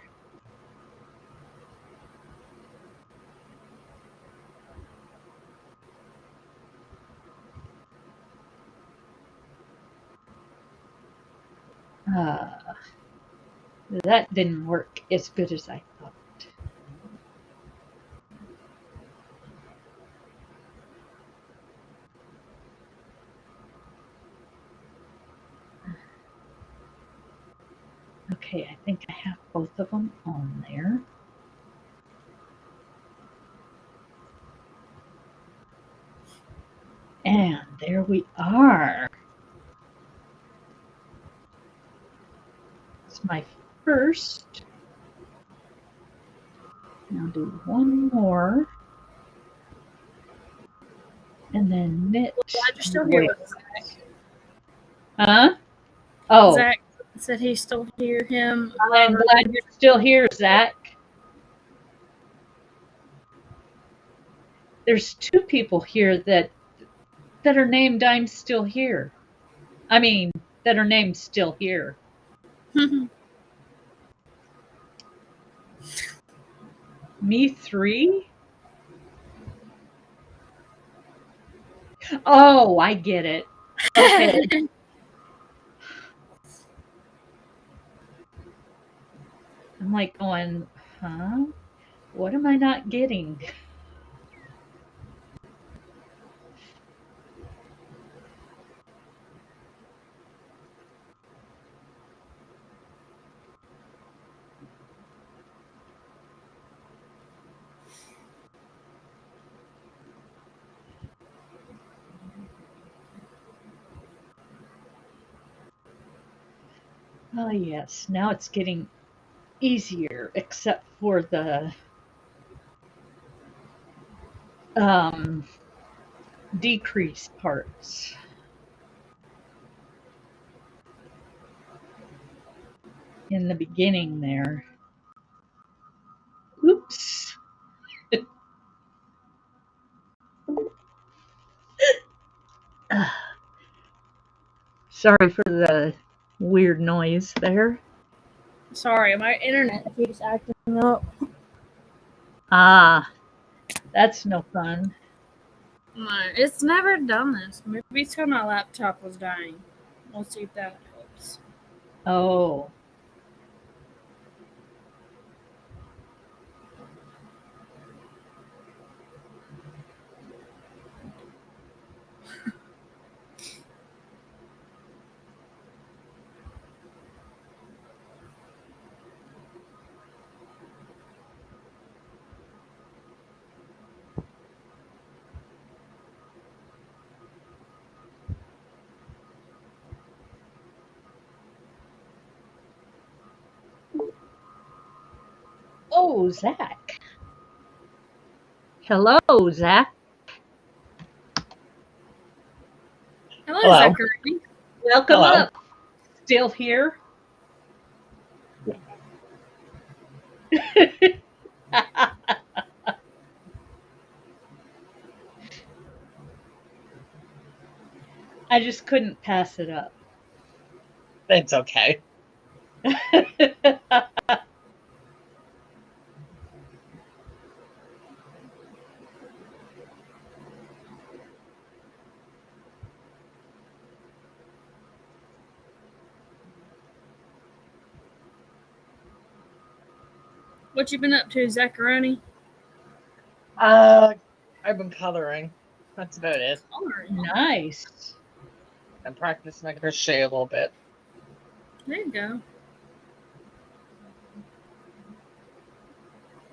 Speaker 1: Uh, that didn't work as good as I thought. Okay, I think I have both of them on there. And there we are. It's my first. Now do one more. And then knit.
Speaker 2: Glad you're still here
Speaker 1: Wait.
Speaker 2: with Zach.
Speaker 1: Huh? Oh,
Speaker 2: Zach said he still hear him.
Speaker 1: I'm
Speaker 2: Robert.
Speaker 1: glad you're still here, Zach. There's two people here that are named I'm still here. I mean, that her name's still here. Me 3? Oh, I get it. Okay. I'm like going, huh? What am I not getting? Oh, yes. Now it's getting easier, except for the decreased parts in the beginning there. Oops. Sorry for the weird noise there.
Speaker 2: Sorry, my internet keeps acting up.
Speaker 1: Ah, that's no fun.
Speaker 2: No, it's never done this. Maybe it's because my laptop was dying. We'll see if that helps.
Speaker 1: Oh. Oh, Zach. Hello, Zach.
Speaker 2: Hello, Zachary.
Speaker 1: Welcome
Speaker 3: Hello.
Speaker 1: up. Still here? I just couldn't pass it up.
Speaker 3: It's okay.
Speaker 2: What you been up to, Zacharoni?
Speaker 3: I've been coloring. That's about it.
Speaker 1: Nice.
Speaker 3: And practicing my crochet a little bit.
Speaker 2: There you go.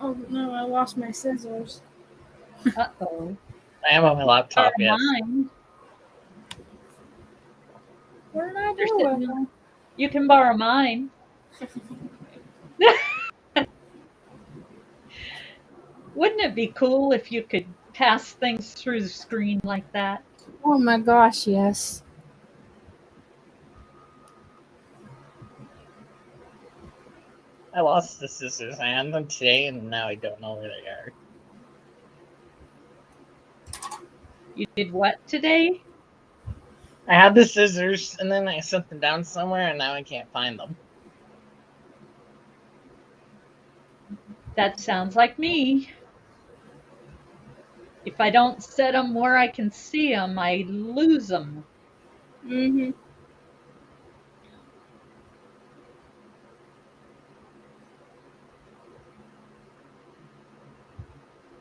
Speaker 2: Oh no, I lost my scissors.
Speaker 1: Uh-oh.
Speaker 3: I am on my laptop, yes.
Speaker 1: Mine.
Speaker 2: What did I
Speaker 1: They're
Speaker 2: do
Speaker 1: sitting
Speaker 2: with
Speaker 1: in-
Speaker 2: them?
Speaker 1: You can borrow mine. Wouldn't it be cool if you could pass things through the screen like that?
Speaker 2: Oh my gosh, yes.
Speaker 3: I lost the scissors. I had them today, and now I don't know where they are.
Speaker 1: You did what today?
Speaker 3: I had the scissors, and then I set them down somewhere, and now I can't find them.
Speaker 1: That sounds like me. If I don't set them where I can see them, I lose them.
Speaker 2: Mm-hmm.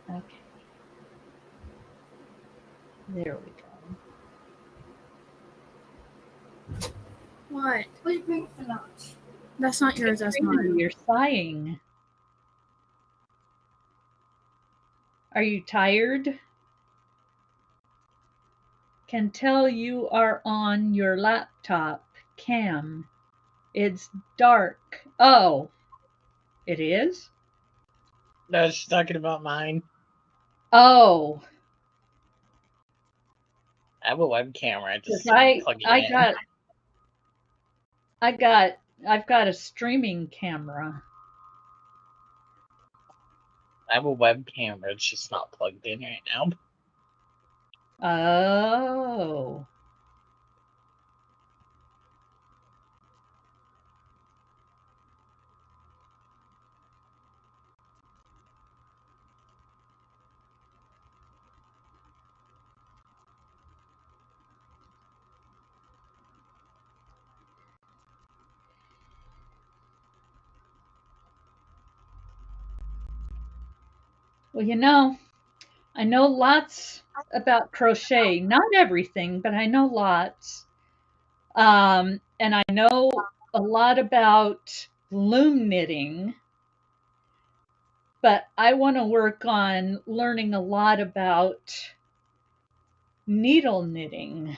Speaker 1: Okay. There we go.
Speaker 2: What?
Speaker 4: What do you bring for lunch?
Speaker 2: That's not yours, that's mine.
Speaker 1: You're sighing. Are you tired? Can tell you are on your laptop cam. It's dark. Oh, it is?
Speaker 3: No, I was just talking about mine.
Speaker 1: Oh,
Speaker 3: I have a web camera. I just
Speaker 1: I
Speaker 3: plug it
Speaker 1: I
Speaker 3: in.
Speaker 1: I've got a streaming camera.
Speaker 3: I have a web camera. It's just not plugged in right now.
Speaker 1: Oh. Well, I know lots about crochet. Not everything, but I know lots. And I know a lot about loom knitting, but I want to work on learning a lot about needle knitting.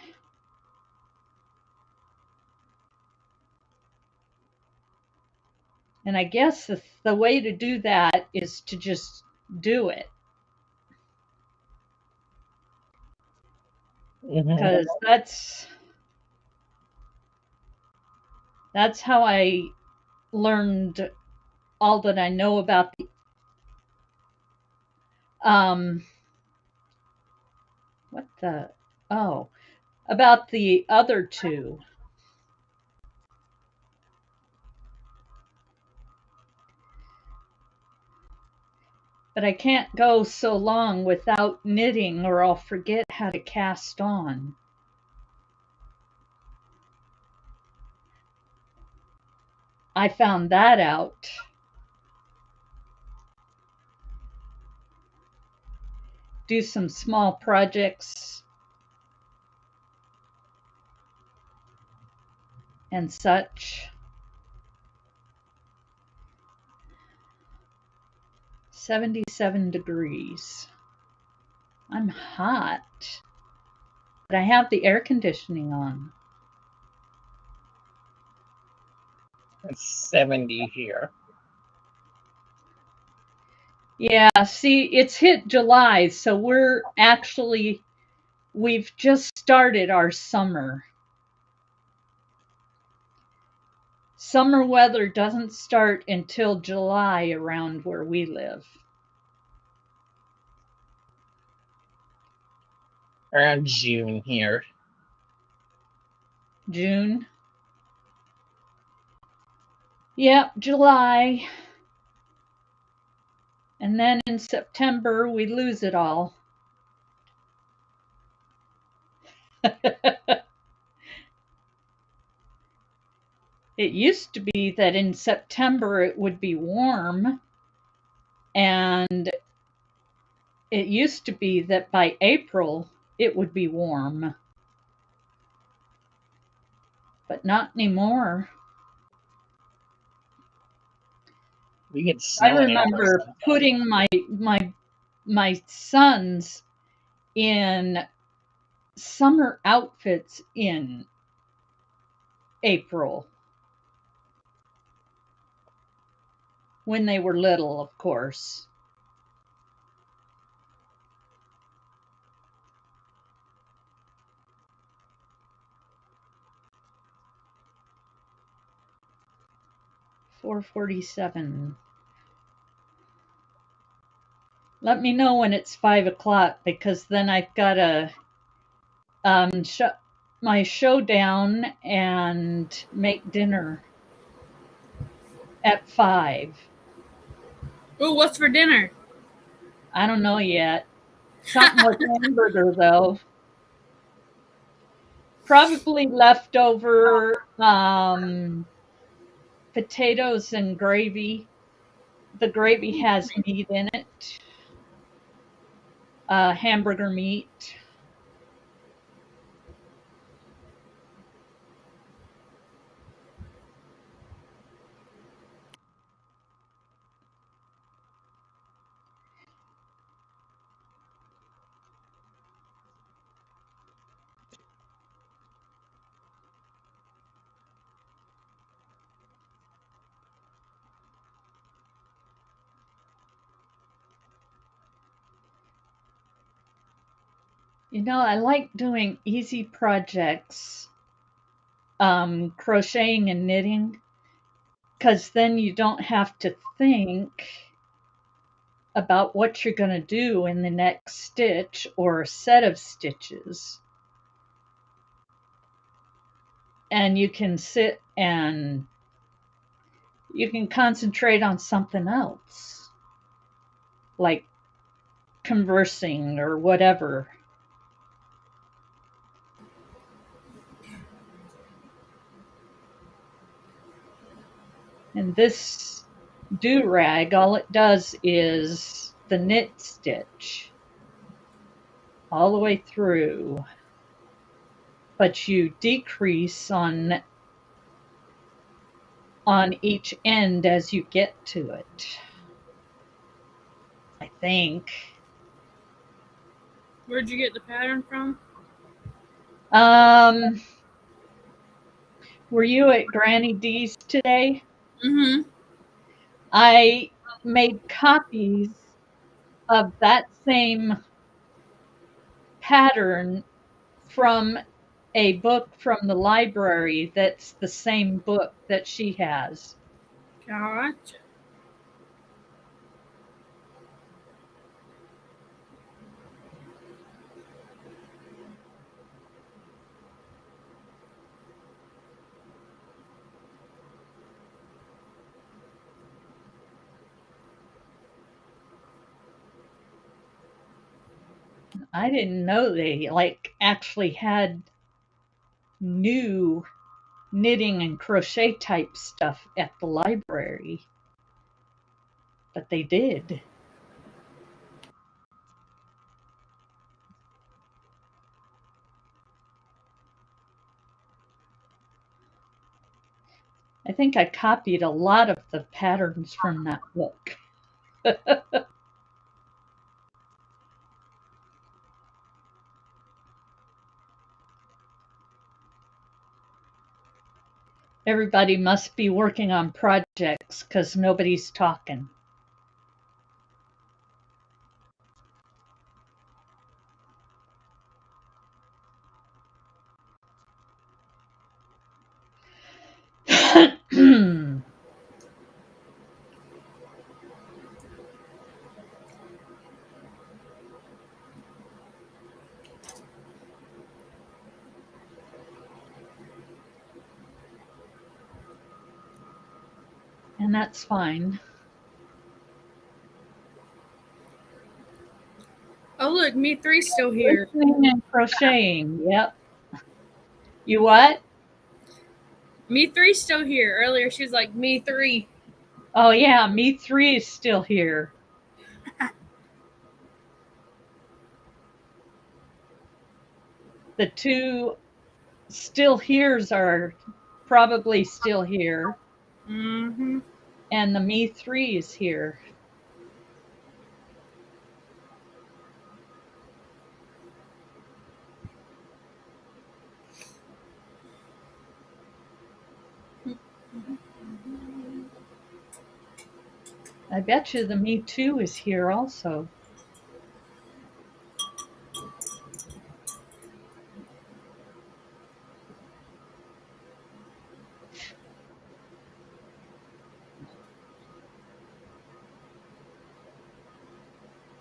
Speaker 1: And I guess the way to do that is to just do it, because that's how I learned all that I know about um what the oh about the other two. But I can't go so long without knitting or I'll forget how to cast on. I found that out. Do some small projects and such. 77 degrees. I'm hot, but I have the air conditioning on.
Speaker 3: It's 70 here.
Speaker 1: Yeah, see, it's hit July, so we've just started our summer. Summer weather doesn't start until July around where we live.
Speaker 3: Around June here.
Speaker 1: June. Yep, July. And then in September, we lose it all. It used to be that in September it would be warm, and it used to be that by April it would be warm, but not anymore.
Speaker 3: We get
Speaker 1: I
Speaker 3: snow in April
Speaker 1: remember
Speaker 3: sometimes.
Speaker 1: putting my sons in summer outfits in April when they were little, of course. $4:47. Let me know when it's 5 o'clock because then I've got to shut my show down and make dinner at 5.
Speaker 2: Ooh, what's for dinner?
Speaker 1: I don't know yet. Something with hamburger though. Probably leftover potatoes and gravy. The gravy has meat in it. Hamburger meat. I like doing easy projects, crocheting and knitting, because then you don't have to think about what you're going to do in the next stitch or set of stitches. And you can sit and you can concentrate on something else, like conversing or whatever. And this do rag, all it does is the knit stitch all the way through, but you decrease on each end as you get to it, I think.
Speaker 2: Where'd you get the pattern from?
Speaker 1: Um, were you at Granny D's today?
Speaker 2: Mm-hmm.
Speaker 1: I made copies of that same pattern from a book from the library that's the same book that she has.
Speaker 2: Gotcha.
Speaker 1: I didn't know they actually had new knitting and crochet type stuff at the library, but they did. I think I copied a lot of the patterns from that book. Everybody must be working on projects because nobody's talking. And that's fine.
Speaker 2: Oh, look, me three's still here.
Speaker 1: Listening and crocheting. Yep. You what?
Speaker 2: Me three's still here. Earlier, she was like, me three.
Speaker 1: Oh, yeah. Me three is still here. The two still here's are probably still here.
Speaker 2: Mm-hmm.
Speaker 1: And the me three is here. I bet you the me too is here also.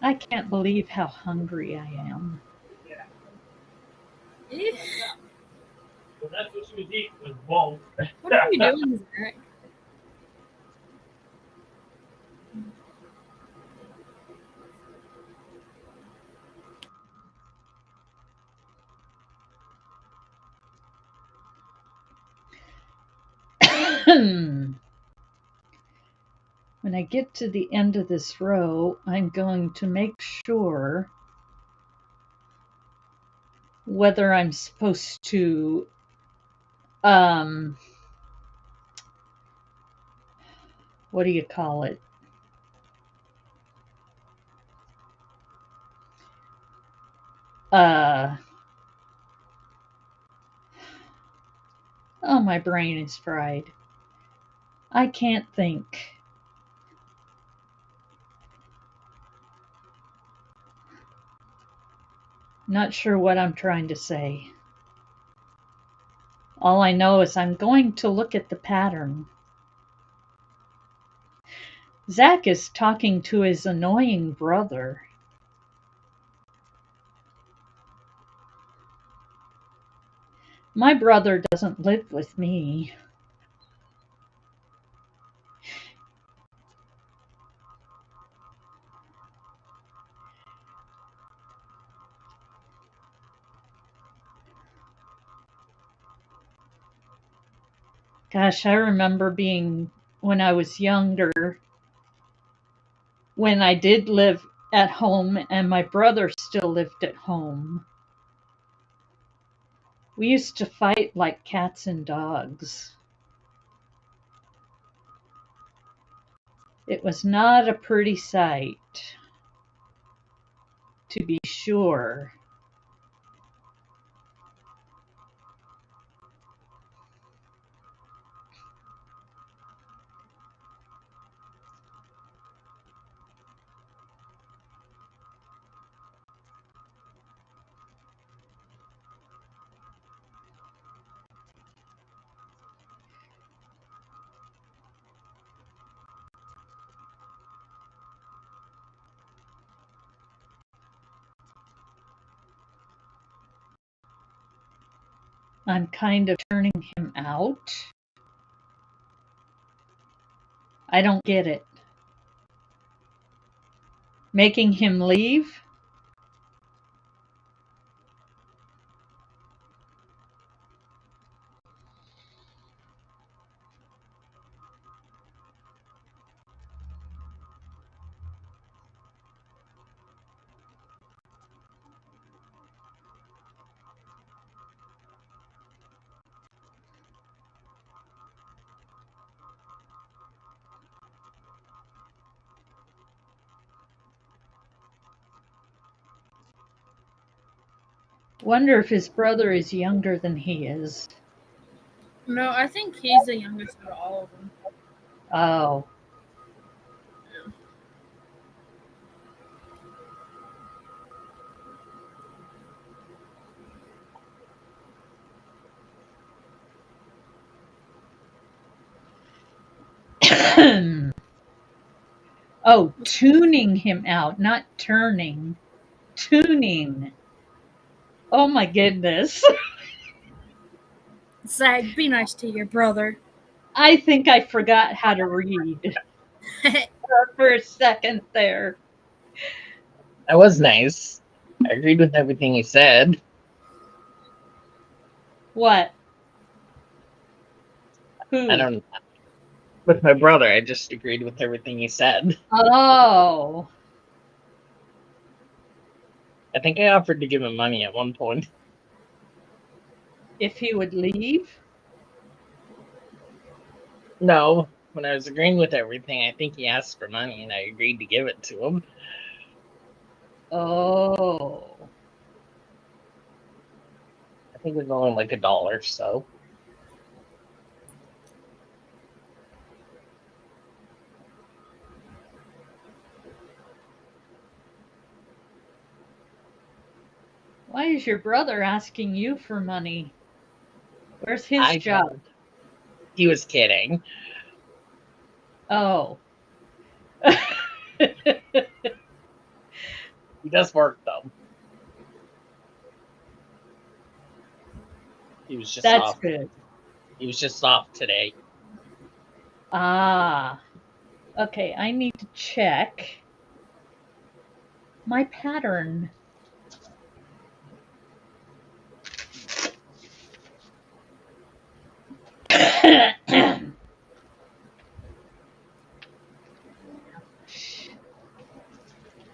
Speaker 1: I can't believe how hungry I am.
Speaker 2: Eh,
Speaker 3: Well, that's what she was eating was both.
Speaker 2: what are you doing, Zach?
Speaker 1: When I get to the end of this row, I'm going to make sure whether I'm supposed to what do you call it? Oh, my brain is fried. I can't think. Not sure what I'm trying to say. All I know is I'm going to look at the pattern. Zach is talking to his annoying brother. My brother doesn't live with me. Gosh, I remember being when I was younger, when I did live at home and my brother still lived at home, we used to fight like cats and dogs. It was not a pretty sight, to be sure. I'm kind of turning him out. I don't get it. Making him leave? Wonder if his brother is younger than he is.
Speaker 2: No, I think he's the youngest out of all of them.
Speaker 1: Oh. Oh, tuning him out, not turning. Tuning. Oh my goodness.
Speaker 2: Zag, be nice to your brother.
Speaker 1: I think I forgot how to read for a second there.
Speaker 3: That was nice. I agreed with everything he said.
Speaker 1: What? Who?
Speaker 3: I don't. With my brother, I just agreed with everything he said.
Speaker 1: Oh.
Speaker 3: I think I offered to give him money at one point.
Speaker 1: If he would leave?
Speaker 3: No, when I was agreeing with everything, I think he asked for money, and I agreed to give it to him.
Speaker 1: Oh.
Speaker 3: I think it was only like $1, so.
Speaker 1: Why is your brother asking you for money? Where's his job?
Speaker 3: He was kidding.
Speaker 1: Oh.
Speaker 3: He does work, though. He was just
Speaker 1: That's
Speaker 3: off.
Speaker 1: good.
Speaker 3: He was just off today.
Speaker 1: Ah. Okay, I need to check my pattern.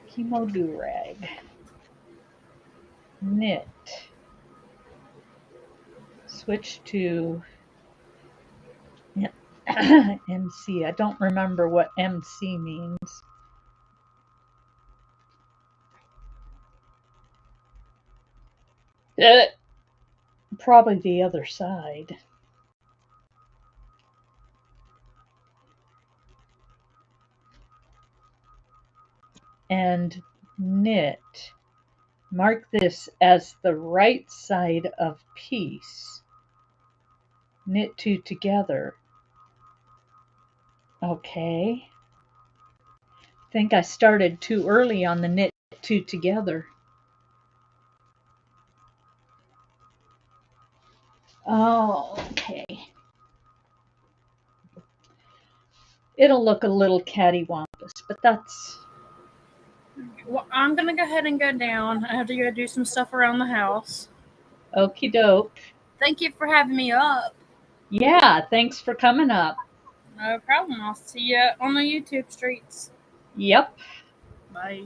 Speaker 1: Chemo do-rag. Knit. Switch to MC. I don't remember what MC means. Probably the other side. And knit. Mark this as the right side of piece. Knit two together. Okay. Think I started too early on the knit two together. Oh, okay. It'll look a little cattywampus, but that's...
Speaker 2: Well, I'm going to go ahead and go down. I have to go do some stuff around the house.
Speaker 1: Okie doke.
Speaker 2: Thank you for having me up.
Speaker 1: Yeah, thanks for coming up.
Speaker 2: No problem. I'll see you on the YouTube streets.
Speaker 1: Yep.
Speaker 2: Bye.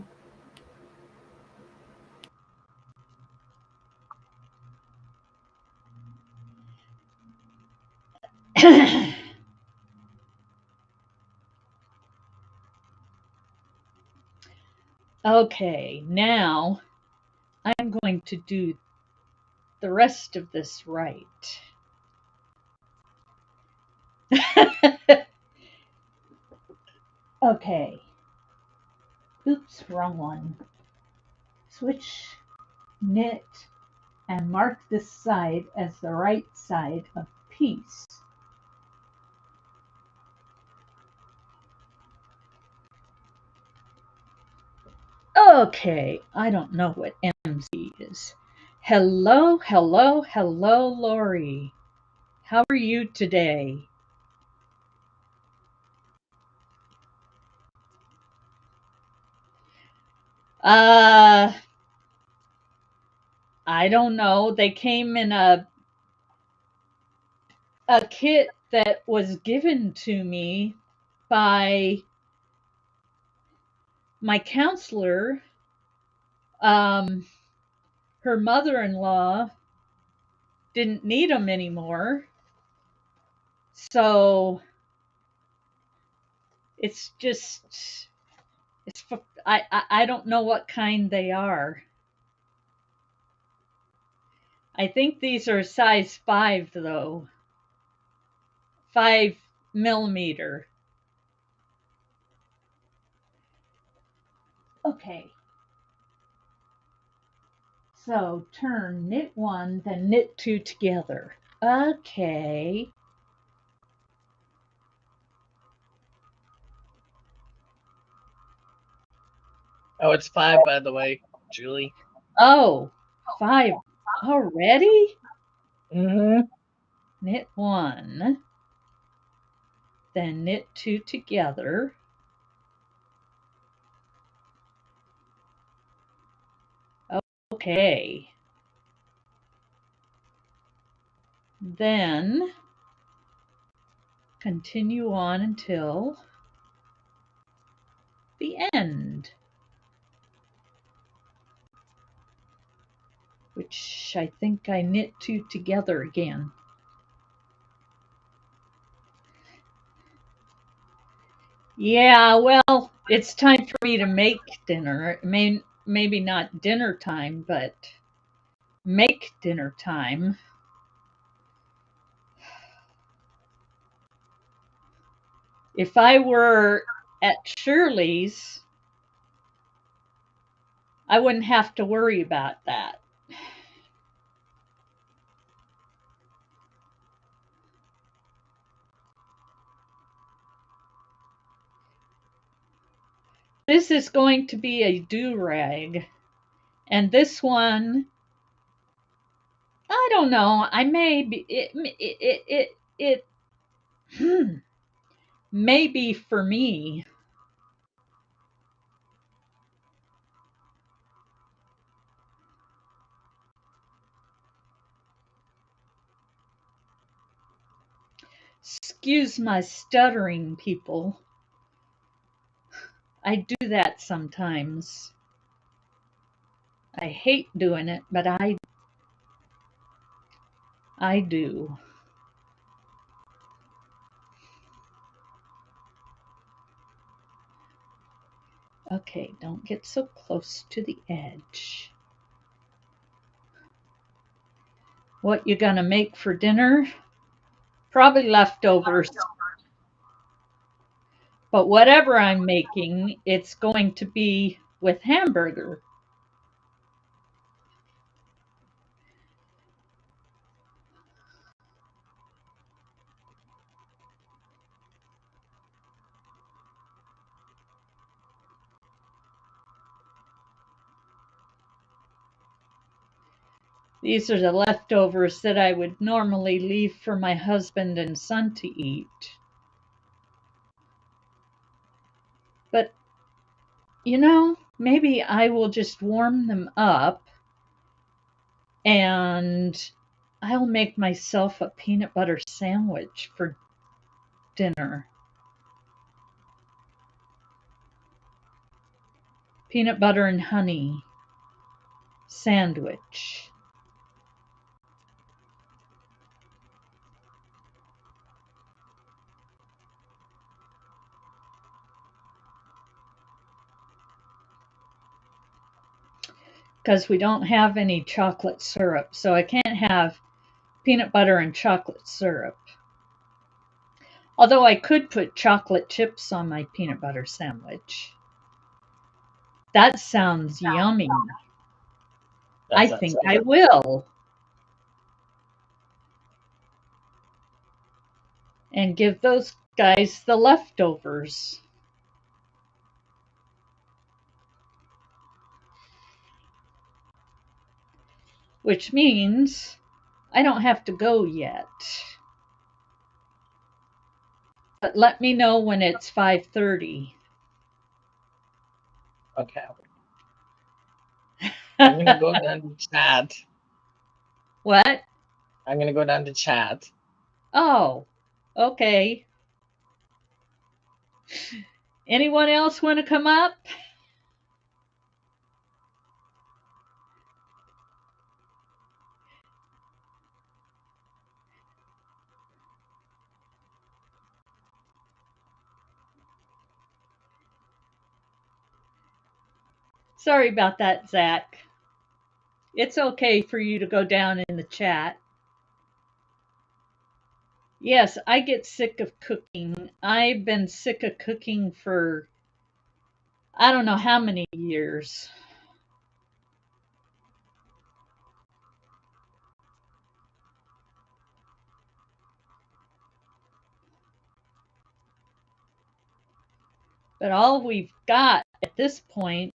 Speaker 1: Okay, now I'm going to do the rest of this right. Okay. Oops, wrong one. Switch, knit, and mark this side as the right side of piece. Okay, I don't know what MC is. Hello, hello, hello, Lori. How are you today? Uh, I don't know. They came in a kit that was given to me by my counselor. Her mother-in-law didn't need them anymore. So it's just I don't know what kind they are. I think these are size 5 though. 5 millimeter. Okay. So turn, knit 1, then knit 2 together. Okay.
Speaker 3: Oh, it's 5, by the way, Julie.
Speaker 1: Oh, 5 already?
Speaker 3: Mm-hmm.
Speaker 1: Knit 1, then knit 2 together. Okay. Then continue on until the end, which I think I knit 2 together again. Yeah, well, it's time for me to make dinner. Maybe not dinner time, but make dinner time. If I were at Shirley's, I wouldn't have to worry about that. This is going to be a do-rag. And this one, I don't know. I may be it may be for me. Excuse my stuttering, people. I do that sometimes. I hate doing it, but I do. Okay, don't get so close to the edge. What you gonna make for dinner? Probably leftovers. But whatever I'm making, it's going to be with hamburger. These are the leftovers that I would normally leave for my husband and son to eat. But, maybe I will just warm them up and I'll make myself a peanut butter sandwich for dinner. Peanut butter and honey sandwich. because we don't have any chocolate syrup, so I can't have peanut butter and chocolate syrup. Although I could put chocolate chips on my peanut butter sandwich. That sounds yummy. I think I will. And give those guys the leftovers. Which means I don't have to go yet. But let me know when it's 5:30.
Speaker 3: Okay. I'm gonna go down to chat.
Speaker 1: What?
Speaker 3: I'm gonna go down to chat.
Speaker 1: Oh, okay. Anyone else want to come up? Sorry about that, Zach. It's okay for you to go down in the chat. Yes, I get sick of cooking. I've been sick of cooking for I don't know how many years. But all we've got at this point,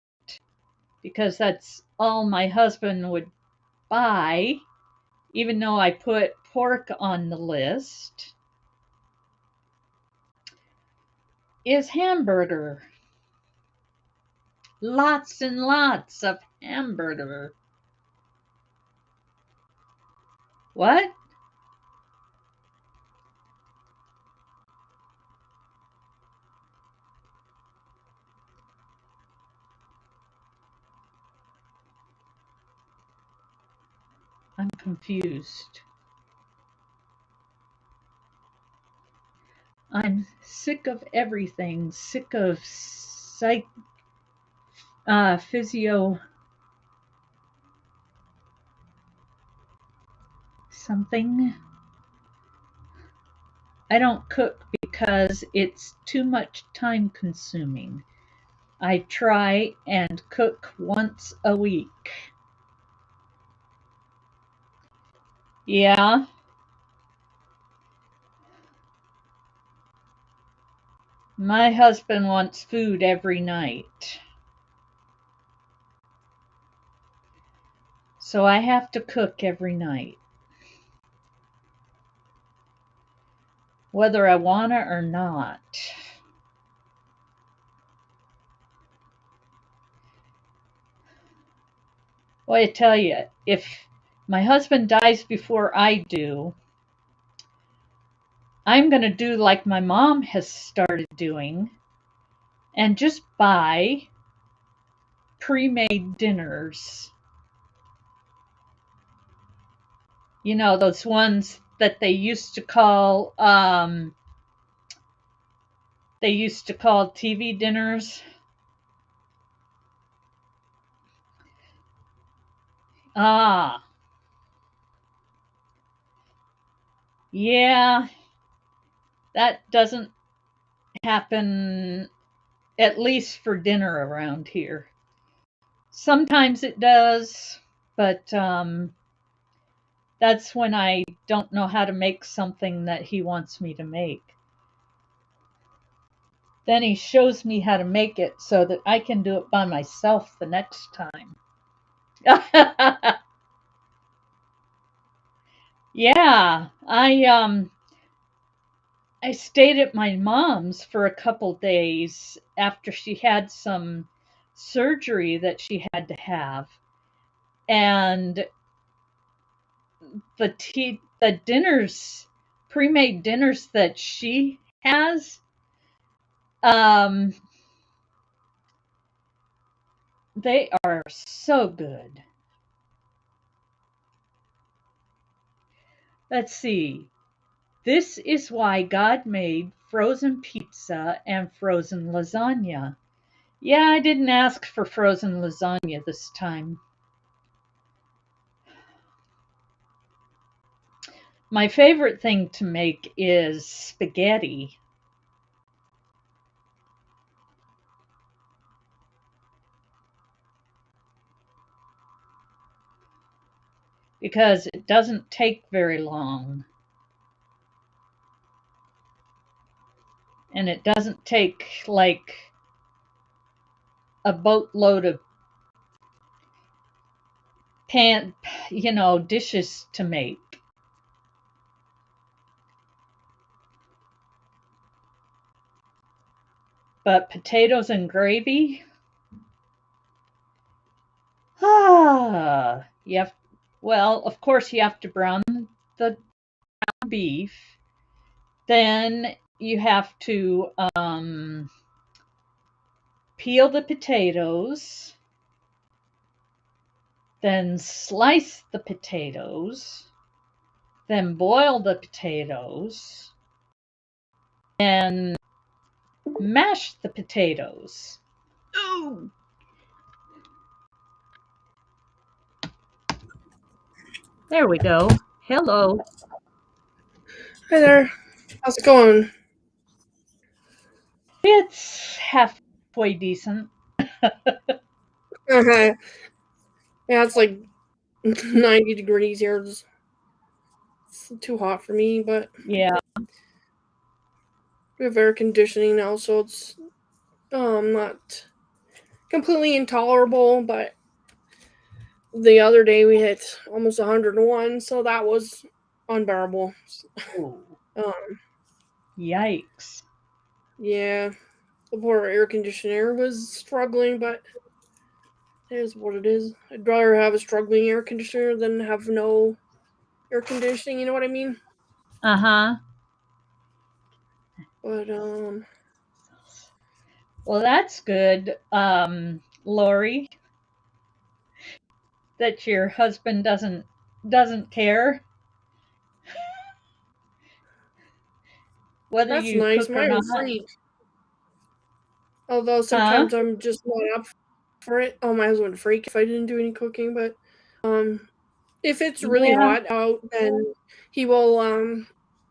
Speaker 1: because that's all my husband would buy, even though I put pork on the list, is hamburger. Lots and lots of hamburger. What? I'm confused. I'm sick of everything. Sick of physio something. I don't cook because it's too much time consuming. I try and cook once a week. Yeah. My husband wants food every night. So I have to cook every night. Whether I want it or not. Well, I tell you, if my husband dies before I do, I'm going to do like my mom has started doing and just buy pre-made dinners. You know, those ones that they used to call TV dinners. Ah, yeah, that doesn't happen, at least for dinner around here. Sometimes it does, but that's when I don't know how to make something that he wants me to make. Then he shows me how to make it so that I can do it by myself the next time. Yeah, I stayed at my mom's for a couple days after she had some surgery that she had to have. And the dinners, pre-made dinners that she has, um, they are so good. Let's see. This is why God made frozen pizza and frozen lasagna. Yeah, I didn't ask for frozen lasagna this time. My favorite thing to make is spaghetti. Because it doesn't take very long. And it doesn't take like a boatload of dishes to make. But potatoes and gravy? Well, of course you have to brown the beef. Then you have to peel the potatoes, then slice the potatoes, then boil the potatoes, and mash the potatoes. Ooh. There we go. Hello.
Speaker 5: Hi there. How's it going?
Speaker 1: It's halfway decent.
Speaker 5: Yeah, it's like 90 degrees here. It's too hot for me, but
Speaker 1: Yeah.
Speaker 5: we have air conditioning now, so it's not completely intolerable, but the other day we hit almost 101, so that was unbearable.
Speaker 1: Ooh.
Speaker 5: Um,
Speaker 1: Yikes.
Speaker 5: yeah, the poor air conditioner was struggling, but it is what it is. I'd rather have a struggling air conditioner than have no air conditioning, you know what I mean?
Speaker 1: Uh-huh.
Speaker 5: But
Speaker 1: Well, that's good, Lori, that your husband doesn't care whether
Speaker 5: that's
Speaker 1: you
Speaker 5: nice.
Speaker 1: cook or
Speaker 5: Mine
Speaker 1: not.
Speaker 5: was free. Although
Speaker 1: Huh?
Speaker 5: sometimes I'm just not up for it. Oh, my husband would freak if I didn't do any cooking. But if it's really
Speaker 1: Yeah.
Speaker 5: hot out, then he will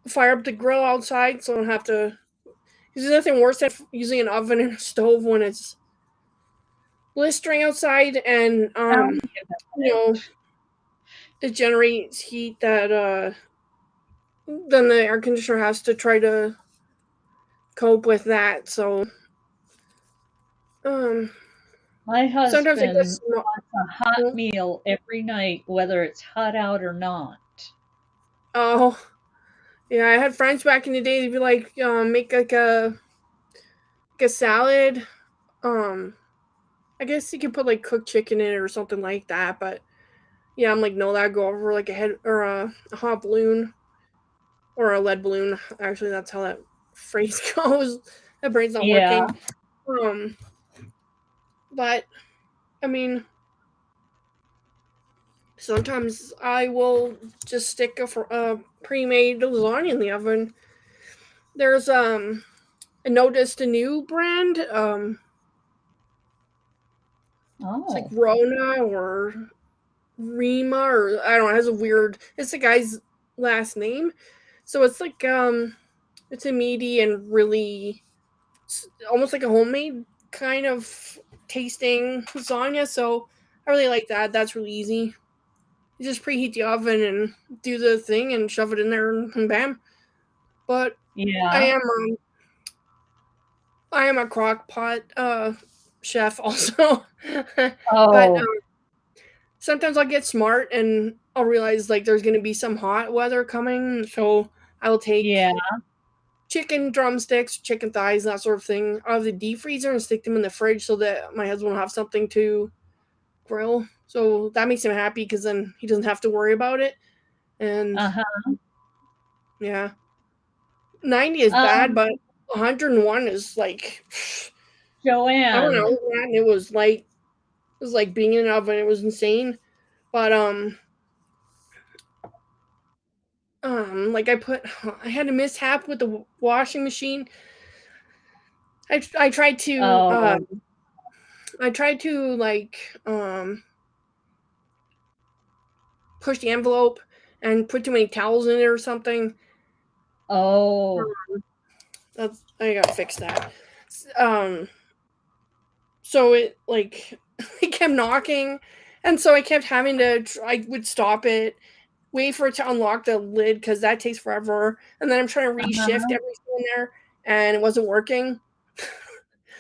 Speaker 5: fire up the grill outside, so I don't have to. Because there's nothing worse than using an oven and a stove when it's blistering outside, and
Speaker 1: Tell me about
Speaker 5: you know
Speaker 1: it.
Speaker 5: it generates heat that then the air conditioner has to try to cope with that. So um,
Speaker 1: My
Speaker 5: sometimes it
Speaker 1: husband
Speaker 5: gets not.
Speaker 1: wants a hot meal every night, whether it's hot out or not.
Speaker 5: Oh, yeah, I had friends back in the day. They'd be like, make like a salad. Um, I guess you could put like cooked chicken in it or something like that. But yeah, I'm like, no, that'd go over like a head or a hot balloon or a lead balloon. Actually, that's how that phrase goes. That brain's not
Speaker 1: Yeah.
Speaker 5: working. Um, but I mean, sometimes I will just stick a pre-made lasagna in the oven. There's I noticed a new brand. It's like
Speaker 1: Oh.
Speaker 5: Rona or Rima or I don't know. It has a weird. It's the guy's last name, so it's like it's a meaty and really almost like a homemade kind of tasting lasagna. So I really like that. That's really easy. You just preheat the oven and do the thing and shove it in there and bam. But I
Speaker 1: Yeah.
Speaker 5: am I am a crock pot chef also, but
Speaker 1: Oh.
Speaker 5: sometimes I'll get smart and I'll realize like there's gonna be some hot weather coming, so I will
Speaker 1: Yeah.
Speaker 5: take chicken drumsticks, chicken thighs, that sort of thing out of the deep freezer and stick them in the fridge so that my husband will have something to grill. So that makes him happy because then he doesn't have to worry about it. And
Speaker 1: Uh-huh.
Speaker 5: yeah, 90 is bad,
Speaker 1: Um,
Speaker 5: but 101 is like I don't
Speaker 1: Joanne.
Speaker 5: know, man. It was like being in an oven. It was insane. But like I had a mishap with the washing machine. I tried to
Speaker 1: Oh.
Speaker 5: like push the envelope and put too many towels in it or something.
Speaker 1: Oh.
Speaker 5: I gotta fix that. So it like it kept knocking, and so I kept having to. I would stop it, wait for it to unlock the lid because that takes forever, and then I'm trying to reshift
Speaker 1: Uh-huh.
Speaker 5: everything in there, and it wasn't working.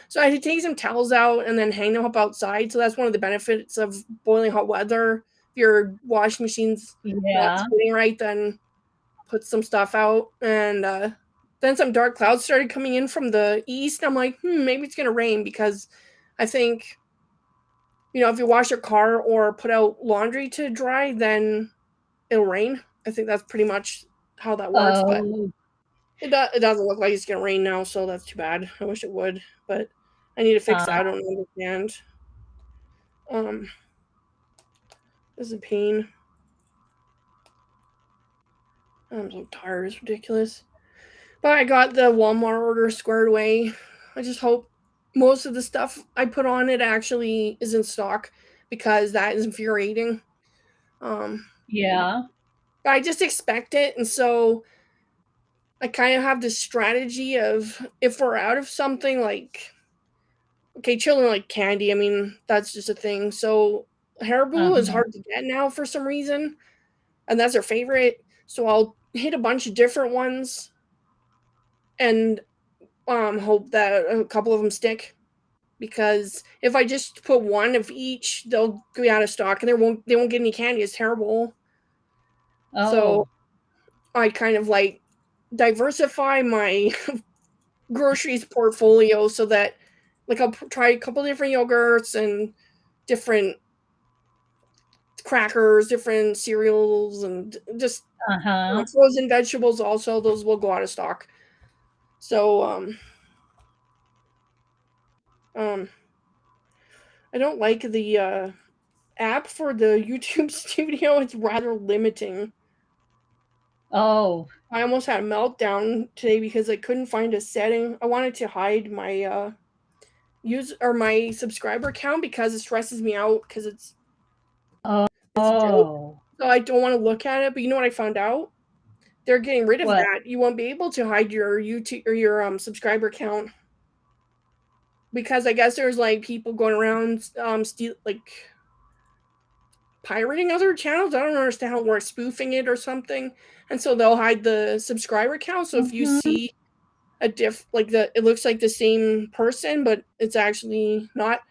Speaker 5: So I had to take some towels out and then hang them up outside. So that's one of the benefits of boiling hot weather. If your washing machine's not
Speaker 1: Yeah.
Speaker 5: spinning right, then put some stuff out. And then some dark clouds started coming in from the east. I'm like, maybe it's gonna rain because I think if you wash your car or put out laundry to dry, then it'll rain. I think that's pretty much how that works. But
Speaker 1: Oh.
Speaker 5: it doesn't look like it's gonna rain now, so that's too bad. I wish it would, but I need to fix that. I don't understand. This is a pain. I'm so tired. It's ridiculous. But I got the Walmart order squared away. I just hope most of the stuff I put on it actually is in stock because that is infuriating.
Speaker 1: Yeah.
Speaker 5: I just expect it, and so I kind of have this strategy of if we're out of something, like, okay, children like candy. I mean, that's just a thing. So Haribo is
Speaker 1: Uh-huh.
Speaker 5: hard to get now for some reason, and that's their favorite. So I'll hit a bunch of different ones and hope that a couple of them stick. Because if I just put one of each, they'll be out of stock and they won't get any candy. It's terrible. So
Speaker 1: Oh.
Speaker 5: I kind of like diversify my groceries portfolio so that like I'll try a couple different yogurts and different crackers, different cereals, and just
Speaker 1: Uh-huh.
Speaker 5: frozen vegetables. Also, those will go out of stock. So um, I don't like the app for the YouTube Studio. It's rather limiting.
Speaker 1: Oh.
Speaker 5: I almost had a meltdown today because I couldn't find a setting. I wanted to hide my my subscriber count because it stresses me out because it's a joke.
Speaker 1: Oh.
Speaker 5: So I don't want to look at it. But you know what I found out? They're getting rid of
Speaker 1: What?
Speaker 5: that. You won't be able to hide your YouTube or your subscriber count because I guess there's like people going around steal like pirating other channels. I don't understand how it works, spoofing it or something. And so they'll hide the subscriber count. So if you
Speaker 1: Mm-hmm.
Speaker 5: see it looks like the same person, but it's actually not.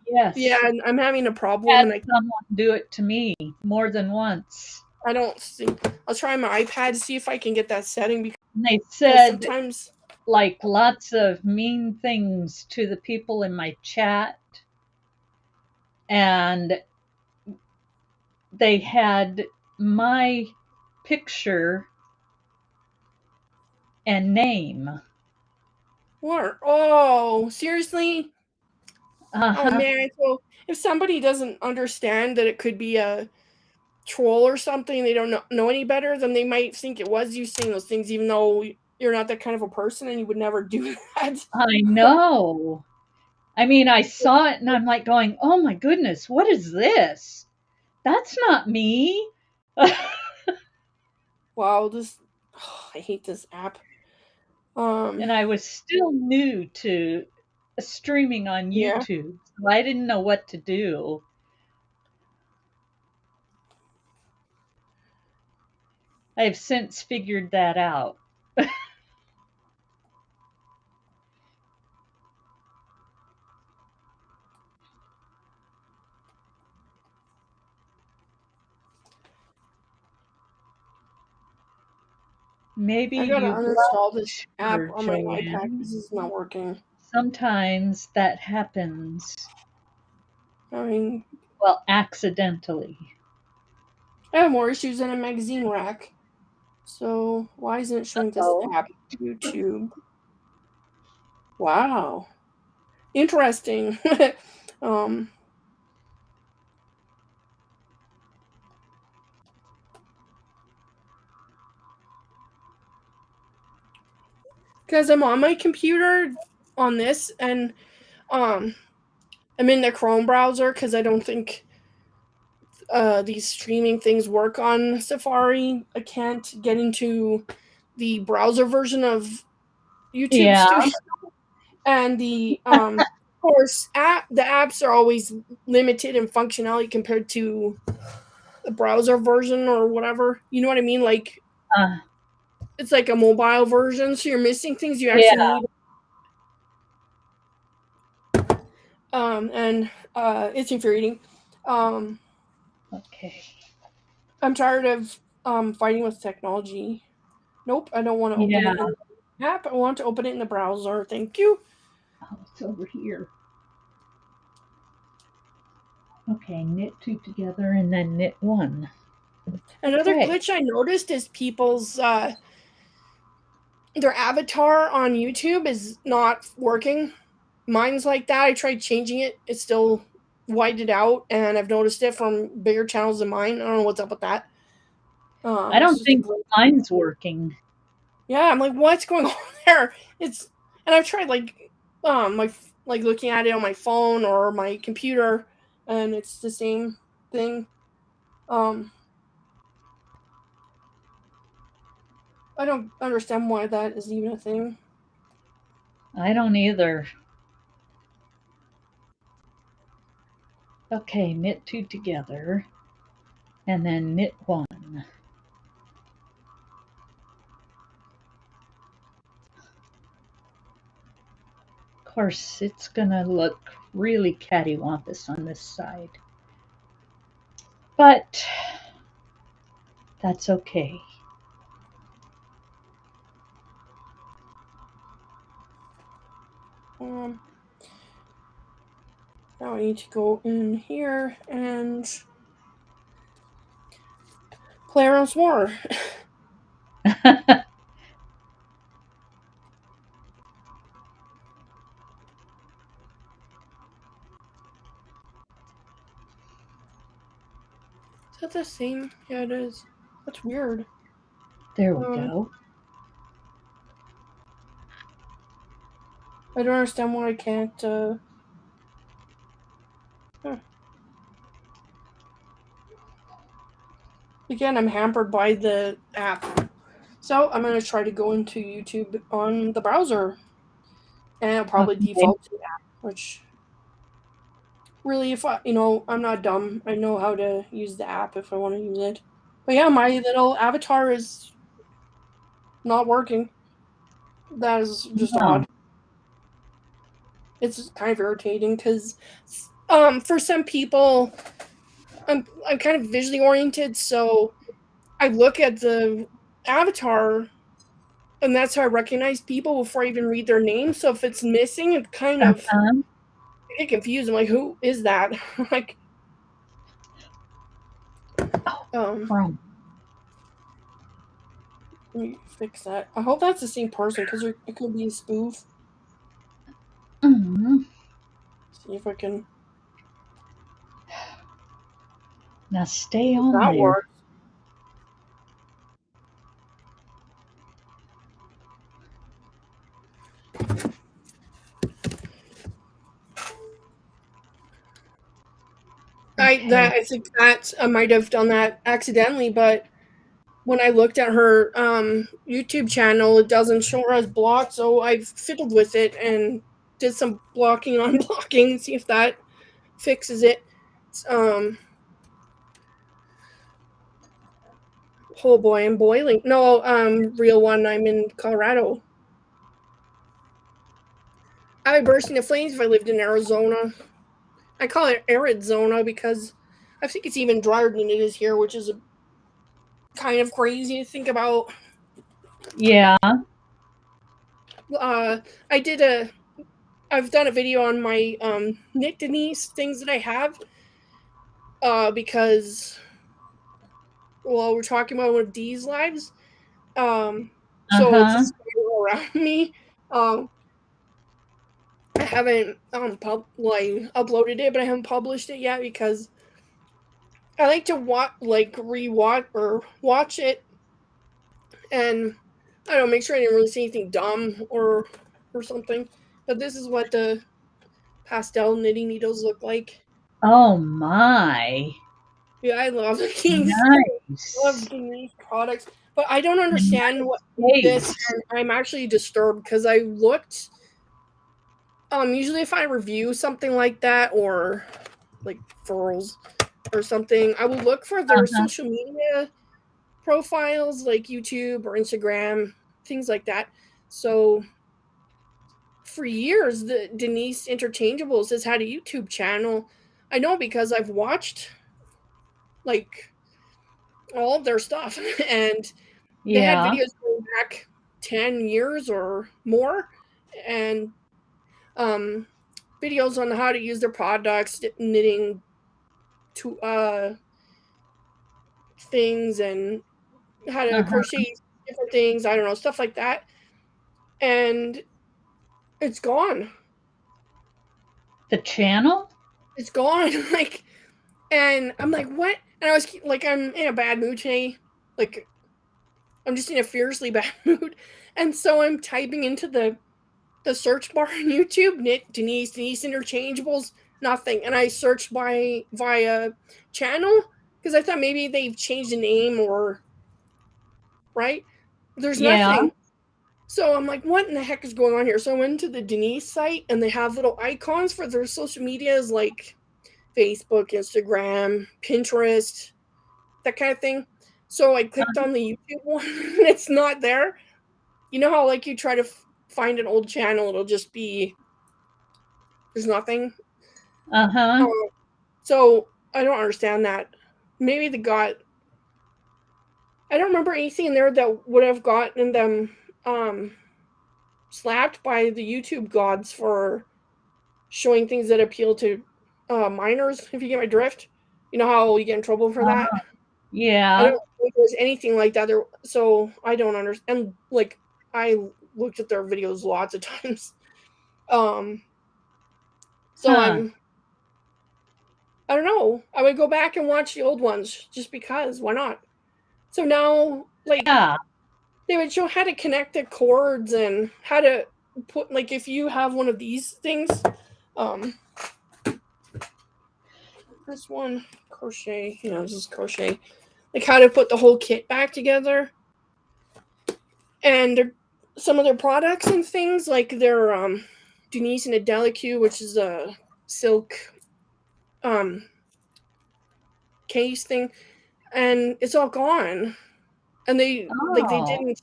Speaker 5: Yeah,
Speaker 1: Yes.
Speaker 5: and I'm having a problem,
Speaker 1: Had
Speaker 5: and
Speaker 1: someone do it to me more than once.
Speaker 5: I don't see. I'll try my iPad to see if I can get that setting
Speaker 1: And they
Speaker 5: because
Speaker 1: said
Speaker 5: sometimes.
Speaker 1: like lots of mean things to the people in my chat, and they had my picture and name.
Speaker 5: What? Oh, seriously? Oh
Speaker 1: Uh-huh.
Speaker 5: man. So if somebody doesn't understand that it could be a troll or something, they don't know any better, then they might think it was you saying those things, even though you're not that kind of a person and you would never do that.
Speaker 1: I know. I mean, I saw it and I'm like going, "Oh my goodness, what is this? That's not me."
Speaker 5: Wow, I hate this app.
Speaker 1: And I was still new to streaming on
Speaker 5: Yeah.
Speaker 1: YouTube, so I didn't know what to do. I've since figured that out. Maybe
Speaker 5: I gotta
Speaker 1: you've
Speaker 5: uninstall this
Speaker 1: lost
Speaker 5: app
Speaker 1: her,
Speaker 5: on my iPad
Speaker 1: Joanne.
Speaker 5: because it's not working.
Speaker 1: Sometimes that happens.
Speaker 5: I mean,
Speaker 1: Well, accidentally.
Speaker 5: I have more issues than a magazine rack. So why isn't it showing this
Speaker 1: Oh.
Speaker 5: app? YouTube. Wow. Interesting. um because I'm on my computer on this and um I'm in the Chrome browser because I don't think these streaming things work on Safari. I can't get into the browser version of YouTube
Speaker 1: Yeah.
Speaker 5: Studio, and the of course the apps are always limited in functionality compared to the browser version or whatever. You know what I mean? Like
Speaker 1: Uh,
Speaker 5: it's like a mobile version, so you're missing things you
Speaker 1: yeah.
Speaker 5: actually need. And it's infuriating.
Speaker 1: Okay.
Speaker 5: I'm tired of fighting with technology. Nope, I don't want to open
Speaker 1: Yeah.
Speaker 5: it in the app. I want to open it in the browser. Thank you.
Speaker 1: Oh, it's over here. Okay, knit 2 together and then knit 1.
Speaker 5: Another
Speaker 1: Okay.
Speaker 5: glitch I noticed is people's their avatar on YouTube is not working. Mine's like that. I tried changing it. It's still whited out, and I've noticed it from bigger channels than mine. I don't know what's up with that.
Speaker 1: I
Speaker 5: It's
Speaker 1: don't
Speaker 5: just a
Speaker 1: think
Speaker 5: glitch.
Speaker 1: mine's working.
Speaker 5: Yeah, I'm like, what's going on there? It's and I've tried my like looking at it on my phone or my computer, and it's the same thing. I don't understand why that is even a thing.
Speaker 1: I don't either. Okay, knit 2 together and then knit 1. Of course, it's gonna look really cattywampus on this side, but that's okay.
Speaker 5: Now I need to go in here and play around some more. Is that the same? Yeah, it is. That's weird.
Speaker 1: There we go.
Speaker 5: I don't understand why I can't. Again, I'm hampered by the app. So I'm going to try to go into YouTube on the browser. And it'll probably
Speaker 1: Okay.
Speaker 5: default to the app, which really, if I'm not dumb. I know how to use the app if I want to use it. But yeah, my little avatar is not working. That is just
Speaker 1: Oh,
Speaker 5: odd. It's kind of irritating because, for some people, I'm kind of visually oriented, so I look at the avatar, and that's how I recognize people before I even read their name. So if it's missing, it kind of
Speaker 1: uh-huh.
Speaker 5: I get confused. I'm like, who is that? Like,
Speaker 1: From.
Speaker 5: let me fix that. I hope that's the same person because it could be a spoof.
Speaker 1: Mm.
Speaker 5: See if I can.
Speaker 1: Now stay
Speaker 5: If
Speaker 1: on
Speaker 5: that
Speaker 1: there.
Speaker 5: works.
Speaker 1: Okay.
Speaker 5: I think that I might have done that accidentally, but when I looked at her YouTube channel, it doesn't show her as blocked, so I fiddled with it and did some blocking on blocking and see if that fixes it. Um, oh boy, I'm boiling. No, real one. I'm in Colorado. I would burst into flames if I lived in Arizona. I call it Arizona because I think it's even drier than it is here, which is kind of crazy to think about.
Speaker 1: Yeah.
Speaker 5: Uh, I've done a video on my Nick Denise things that I have because we're talking about one of Dee's lives. So it's
Speaker 1: Uh-huh.
Speaker 5: just around me. Um, I haven't uploaded it, but I haven't published it yet because I like to rewatch or watch it, and I don't know, make sure I didn't really see anything dumb or something. But this is what the pastel knitting needles look like.
Speaker 1: Oh my.
Speaker 5: Yeah, I love these. Love
Speaker 1: Nice.
Speaker 5: these products, but I don't understand what this.
Speaker 1: Nice.
Speaker 5: And I'm actually disturbed because I looked. Usually if I review something like that or like furls or something, I will look for their
Speaker 1: Uh-huh.
Speaker 5: social media profiles like YouTube or Instagram, things like that. So for years, the Denise Interchangeables has had a YouTube channel. I know because I've watched like all of their stuff and they had
Speaker 1: Yeah.
Speaker 5: videos going back 10 years or more and um videos on how to use their products, knitting to things and how to
Speaker 1: Uh-huh.
Speaker 5: crochet different things, I don't know, stuff like that. And it's gone.
Speaker 1: The channel?
Speaker 5: It's gone. Like, and I'm like, what? And I was like, I'm in a bad mood today. Like, I'm just in a fiercely bad mood. And so I'm typing into the search bar on YouTube, knit Denise Interchangeables, nothing. And I searched by via channel because I thought maybe they've changed the name or right. There's
Speaker 1: Yeah.
Speaker 5: nothing. So I'm like, what in the heck is going on here? So I went to the Denise site and they have little icons for their social medias like Facebook, Instagram, Pinterest, that kind of thing. So I clicked on the YouTube one and it's not there. You know how like you try to find an old channel, it'll just be there's nothing.
Speaker 1: Uh-huh.
Speaker 5: Um, so I don't understand that. Maybe they got I don't remember anything in there that would have gotten them slapped by the YouTube gods for showing things that appeal to minors, if you get my drift. You know how you get in trouble for that? I
Speaker 1: Yeah.
Speaker 5: don't think there's anything like that there, so I don't understand. And like I looked at their videos lots of times. Um so
Speaker 1: Huh.
Speaker 5: I don't know. I would go back and watch the old ones just because. Why not? So now like
Speaker 1: Yeah.
Speaker 5: they would show how to connect the cords and how to put like if you have one of these things, um this one crochet, this is crochet, like how to put the whole kit back together. And some of their products and things like their Denise and Adelicue, which is a silk um case thing, and it's all gone. And they like
Speaker 1: Oh.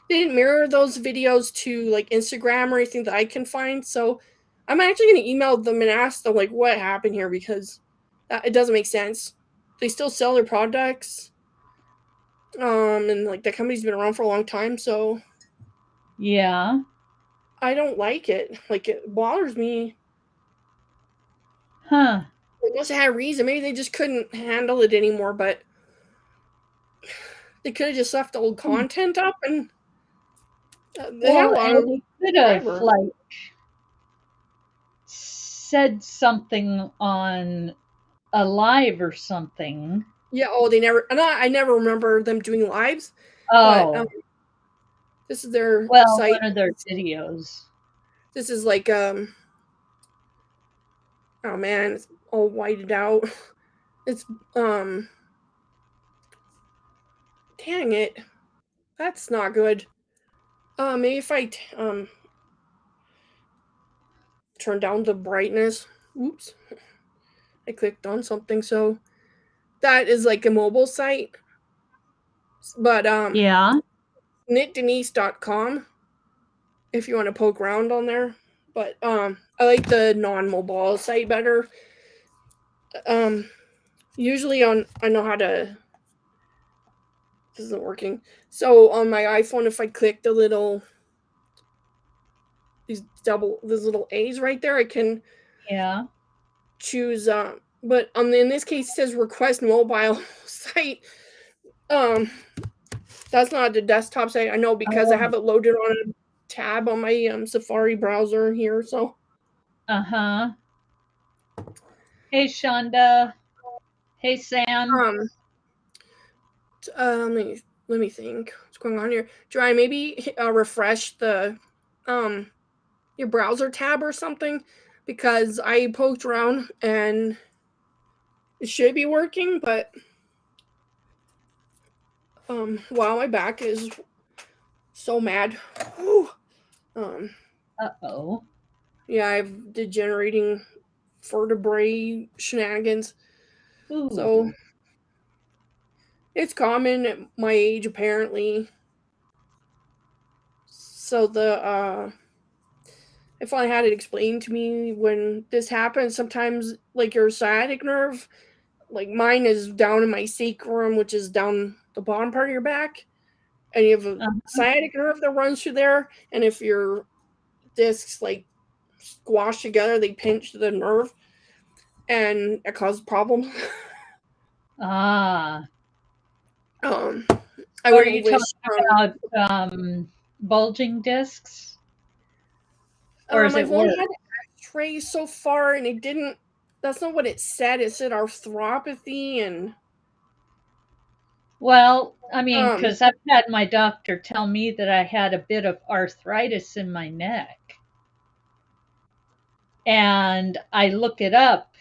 Speaker 5: they didn't mirror those videos to like Instagram or anything that I can find. So I'm actually going to email them and ask them like what happened here because it doesn't make sense. They still sell their products, and like the company's been around for a long time, so
Speaker 1: Yeah.
Speaker 5: I don't like it. Like it bothers me.
Speaker 1: Huh.
Speaker 5: They must have had a reason. Maybe they just couldn't handle it anymore, but they could have just left the old content up and they had a
Speaker 1: Well,
Speaker 5: lot
Speaker 1: and
Speaker 5: of
Speaker 1: they could have
Speaker 5: subscribers.
Speaker 1: like said something on a live or something.
Speaker 5: Yeah, oh, they never, and I never remember them doing lives, but
Speaker 1: Oh.
Speaker 5: this is their
Speaker 1: Well,
Speaker 5: site.
Speaker 1: one of their videos.
Speaker 5: This is like, oh man, it's all whited out. It's, dang it. That's not good. Maybe if I, turn down the brightness. Oops. I clicked on something. So that is like a mobile site. But,
Speaker 1: Yeah.
Speaker 5: knitdenise.com if you want to poke around on there. But, I like the non-mobile site better. Um, usually I know how to, this isn't working. So on my iPhone, if I click the little, these little A's right there, I can
Speaker 1: Yeah.
Speaker 5: choose, but in this case it says request mobile site. Um, that's not the desktop site. I know because I
Speaker 1: Oh.
Speaker 5: have it loaded on a tab on my Safari browser here. So
Speaker 1: Uh-huh. Hey, Shonda. Hey, Sam.
Speaker 5: um, let me think. What's going on here? Try maybe refresh the um your browser tab or something because I poked around and it should be working, but wow, my back is so mad. Whew.
Speaker 1: Uh-oh.
Speaker 5: Yeah, I have degenerating vertebrae shenanigans.
Speaker 1: Ooh.
Speaker 5: So it's common at my age, apparently. So I finally had it explained to me when this happens. Sometimes, like your sciatic nerve, like mine is down in my sacrum, which is down the bottom part of your back, and you have a sciatic nerve that runs through there. And if your discs like squash together, they pinch the nerve, and it causes problems.
Speaker 1: Ah.
Speaker 5: I
Speaker 1: Are
Speaker 5: wouldn't
Speaker 1: you
Speaker 5: wish.
Speaker 1: talking about bulging discs? Or is it
Speaker 5: I've only
Speaker 1: worse?
Speaker 5: had X-rays so far, and it didn't. That's not what it said. It said arthropathy and.
Speaker 1: Well, I mean, because I've had my doctor tell me that I had a bit of arthritis in my neck. And I look it up,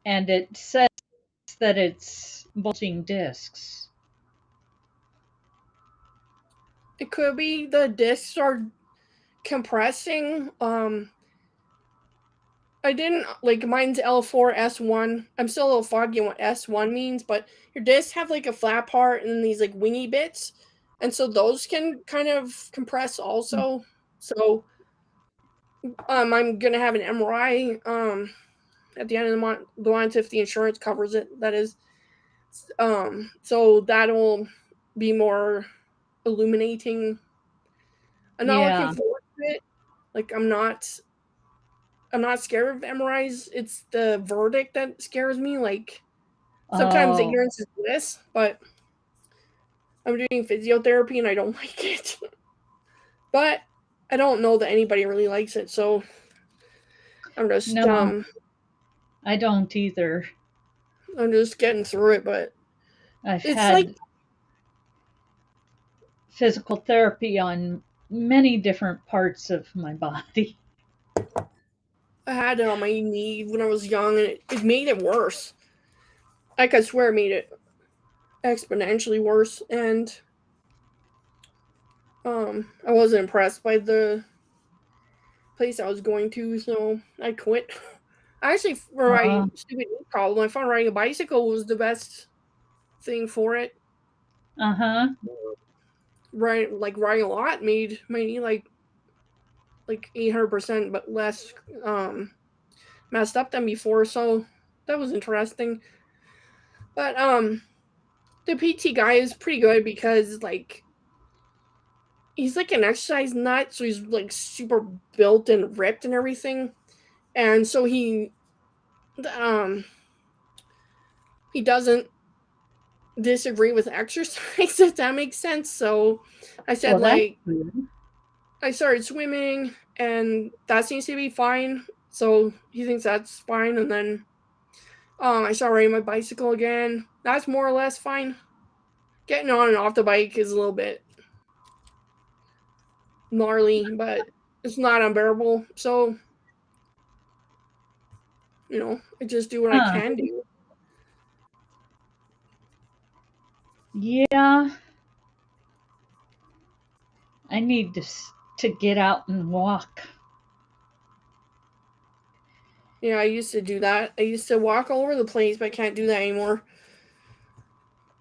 Speaker 1: and it says that it's bulging discs.
Speaker 5: It could be the discs are compressing. I didn't like mine's L4 S1. I'm still a little foggy on what S1 means, but your discs have like a flat part and then these like wingy bits, and so those can kind of compress also. So I'm gonna have an MRI at the end of the month if the insurance covers it. That is, so that'll be more illuminating. I'm not looking
Speaker 1: Yeah.
Speaker 5: forward to it. Like I'm not scared of MRIs. It's the verdict that scares me. Like sometimes
Speaker 1: Oh,
Speaker 5: ignorance is bliss, but I'm doing physiotherapy and I don't like it. But I don't know that anybody really likes it, so I'm just
Speaker 1: no, I don't either.
Speaker 5: I'm just getting through it. But
Speaker 1: I've
Speaker 5: it's like
Speaker 1: had physical therapy on many different parts of my body.
Speaker 5: I had it on my knee when I was young, and it made it worse. Like I swear, it made it exponentially worse, and I wasn't impressed by the place I was going to, so I quit. Actually, for my
Speaker 1: Uh,
Speaker 5: stupid knee problem, I found riding a bicycle was the best thing for it.
Speaker 1: uh-huh.
Speaker 5: Riding a lot made my knee like 800%, but less messed up than before. So that was interesting. But the PT guy is pretty good because like he's like an exercise nut, so he's like super built and ripped and everything, and so um he doesn't disagree with exercise if that makes sense. So I said
Speaker 1: Well, that's
Speaker 5: like
Speaker 1: good.
Speaker 5: I started swimming and that seems to be fine. So he thinks that's fine, and then I started riding my bicycle again. That's more or less fine. Getting on and off the bike is a little bit gnarly, but it's not unbearable. So, I just do what I
Speaker 1: Huh.
Speaker 5: can do.
Speaker 1: Yeah, I need to get out and walk.
Speaker 5: Yeah, I used to do that. I used to walk all over the place, but I can't do that anymore.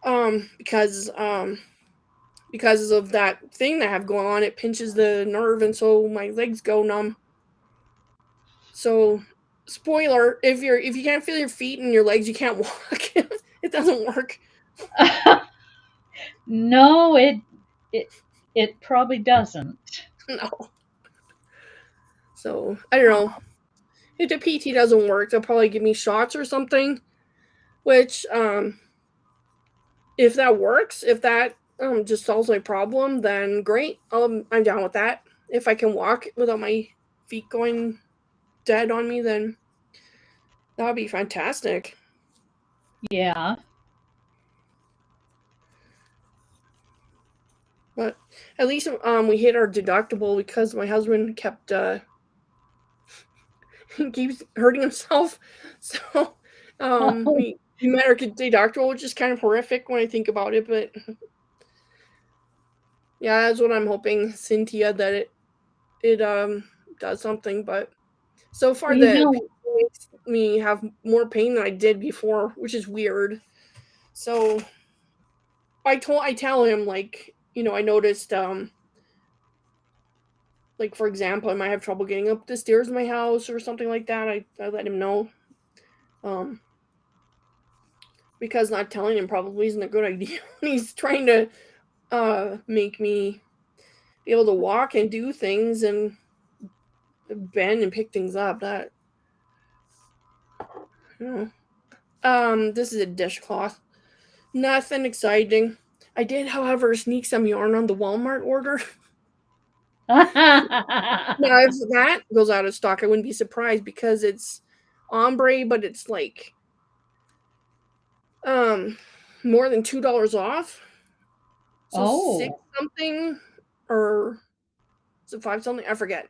Speaker 5: Because of that thing that I have going on, it pinches the nerve, and so my legs go numb. So, spoiler: if you can't feel your feet and your legs, you can't walk. It doesn't work.
Speaker 1: No, it probably doesn't.
Speaker 5: No. So I don't know. If the PT doesn't work, they'll probably give me shots or something. Which, if that works, if that just solves my problem, then great. I'm down with that. If I can walk without my feet going dead on me, then that would be fantastic.
Speaker 1: Yeah.
Speaker 5: But at least we hit our deductible because my husband kept keeps hurting himself. So We met our day doctor, which is kind of horrific when I think about it, but yeah, that's what I'm hoping, Cynthia, that it does something. But so far,
Speaker 1: Well,
Speaker 5: the pain makes me have more pain than I did before, which is weird. So I tell him, like, I noticed like, for example, I might have trouble getting up the stairs in my house or something like that. I let him know. Because not telling him probably isn't a good idea. He's trying to make me be able to walk and do things and bend and pick things up. That, this is a dishcloth. Nothing exciting. I did, however, sneak some yarn on the Walmart order. Now, if that goes out of stock, I wouldn't be surprised because it's ombre, but it's like more than $2 off. So 6 something, or is it 5 something? I forget.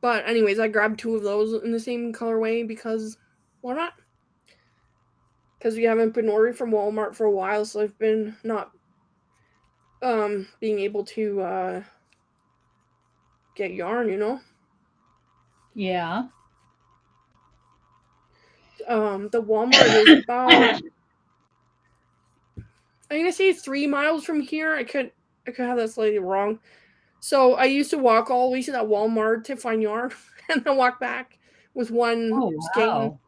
Speaker 5: But anyways, I grabbed 2 of those in the same colorway because why not? Because we haven't been ordering from Walmart for a while, so I've been not being able to get yarn,
Speaker 1: Yeah.
Speaker 5: The Walmart is about, I'm gonna say 3 miles from here. I could have that slightly wrong. So I used to walk all the way to that Walmart to find yarn and then walk back with one skein.
Speaker 1: Wow.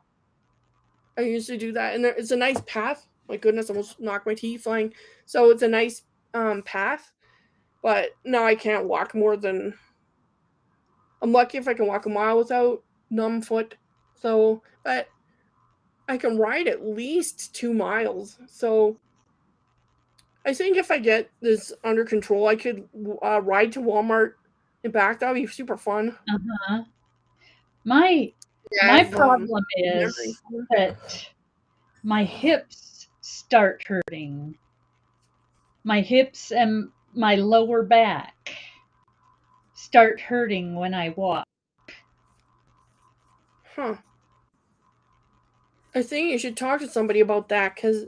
Speaker 5: I used to do that, and it's a nice path. My goodness, I almost knocked my teeth flying. So it's a nice path, but now I can't walk more than. I'm lucky if I can walk a mile without numb foot. So, but I can ride at least 2 miles. So I think if I get this under control, I could ride to Walmart and back. That would be super fun.
Speaker 1: Uh-huh. My problem is that my hips start hurting. My hips and my lower back start hurting when I walk.
Speaker 5: Huh. I think you should talk to somebody about that, because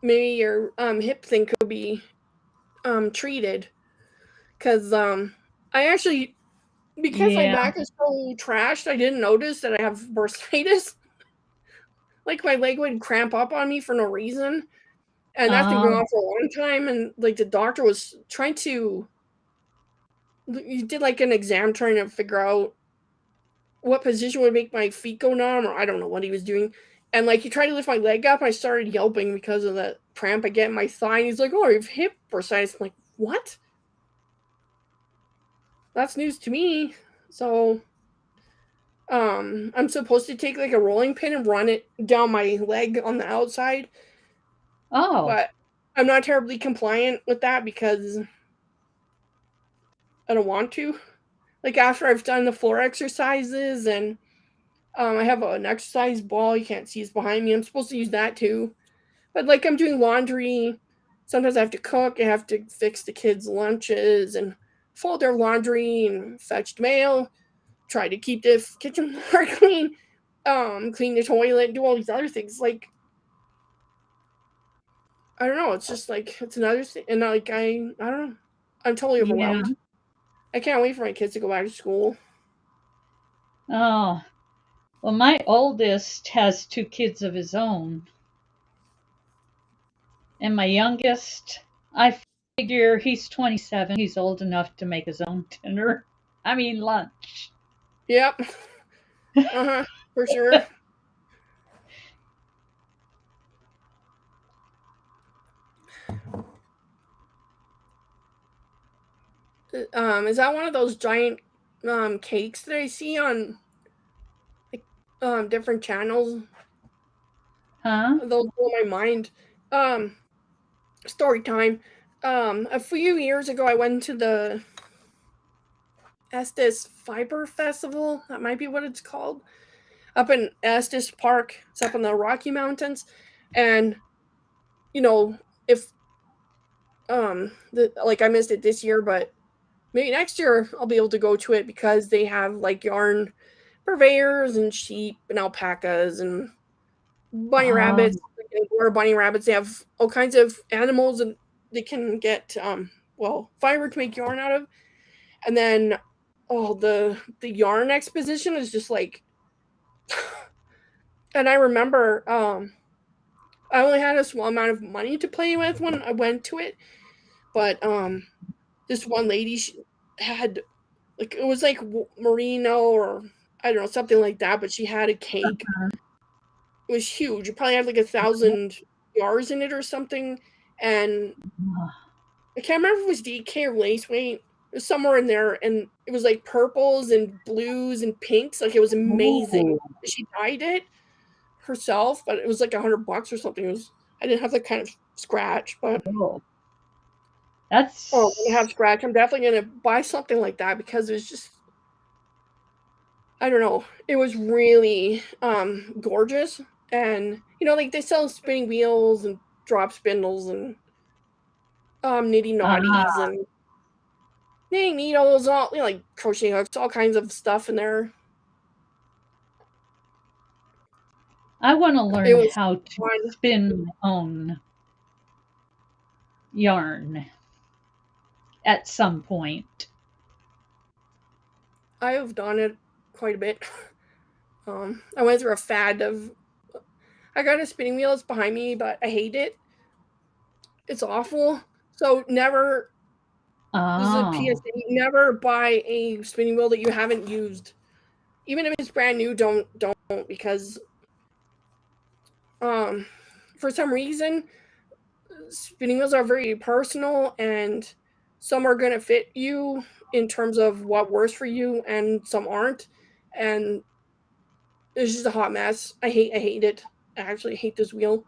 Speaker 5: maybe your hip thing could be treated. Because I actually, because my back is so trashed, I didn't notice that I have bursitis. Like, my leg would cramp up on me for no reason, and that's been going on for a long time. And like, the doctor was trying to, he did like an exam trying to figure out what position would make my feet go numb, or I don't know what he was doing. And like, he tried to lift my leg up, and I started yelping because of the cramp I get in my thigh. And he's like, "Oh, you have hip bursitis." I'm like, "What?" That's news to me. So I'm supposed to take like a rolling pin and run it down my leg on the outside. But I'm not terribly compliant with that because I don't want to. Like, after I've done the floor exercises, and I have an exercise ball. You can't see it's behind me. I'm supposed to use that too. But like, I'm doing laundry. Sometimes I have to cook. I have to fix the kids' lunches and fold their laundry and fetch mail. Try to keep the kitchen floor clean. Clean the toilet. Do all these other things. Like, I don't know. It's just like, it's another thing. And like, I don't know. I'm totally overwhelmed. Yeah. I can't wait for my kids to go back to school.
Speaker 1: Oh, well, my oldest has 2 kids of his own. And my youngest, I figure he's 27. He's old enough to make his own dinner. I mean, lunch.
Speaker 5: Yep. For sure. Is that one of those giant cakes that I see on different channels?
Speaker 1: Huh?
Speaker 5: Those blow my mind. Story time. A few years ago, I went to the Estes Fiber Festival. That might be what it's called. Up in Estes Park. It's up in the Rocky Mountains. And, if I missed it this year, but maybe next year I'll be able to go to it, because they have like yarn purveyors and sheep and alpacas and bunny
Speaker 1: Um,
Speaker 5: rabbits, or bunny rabbits. They have all kinds of animals, and they can get fiber to make yarn out of. And then, the yarn exposition is just like, and I remember I only had a small amount of money to play with when I went to it, but this one lady, she had like, it was like merino, or I don't know, something like that, but she had a cake. It was huge. It probably had like 1,000 yards in it or something, and I can't remember if it was DK or lace weight. It was somewhere in there, and it was like purples and blues and pinks. Like, it was amazing.
Speaker 1: ooh,
Speaker 5: She dyed it herself, but it was like $100 or something. I didn't have that kind of scratch, but
Speaker 1: oh,
Speaker 5: when I have
Speaker 1: that's
Speaker 5: scratch, I'm definitely gonna buy something like that, because it was just, I don't know. It was really gorgeous, and like, they sell spinning wheels and drop spindles and knitting naughties
Speaker 1: ah.
Speaker 5: and knitting needles, all like crochet hooks, all kinds of stuff in there.
Speaker 1: I want to
Speaker 5: It
Speaker 1: learn
Speaker 5: was
Speaker 1: how to
Speaker 5: fun.
Speaker 1: spin my own yarn at some point.
Speaker 5: I have done it quite a bit. I went through a fad of. I got a spinning wheel. It's behind me, but I hate it. It's awful. So never. This is a
Speaker 1: Oh,
Speaker 5: PSA. Never buy a spinning wheel that you haven't used. Even if it's brand new, don't because um for some reason spinning wheels are very personal, and some are going to fit you in terms of what works for you, and some aren't, and it's just a hot mess. I hate it. I actually hate this wheel.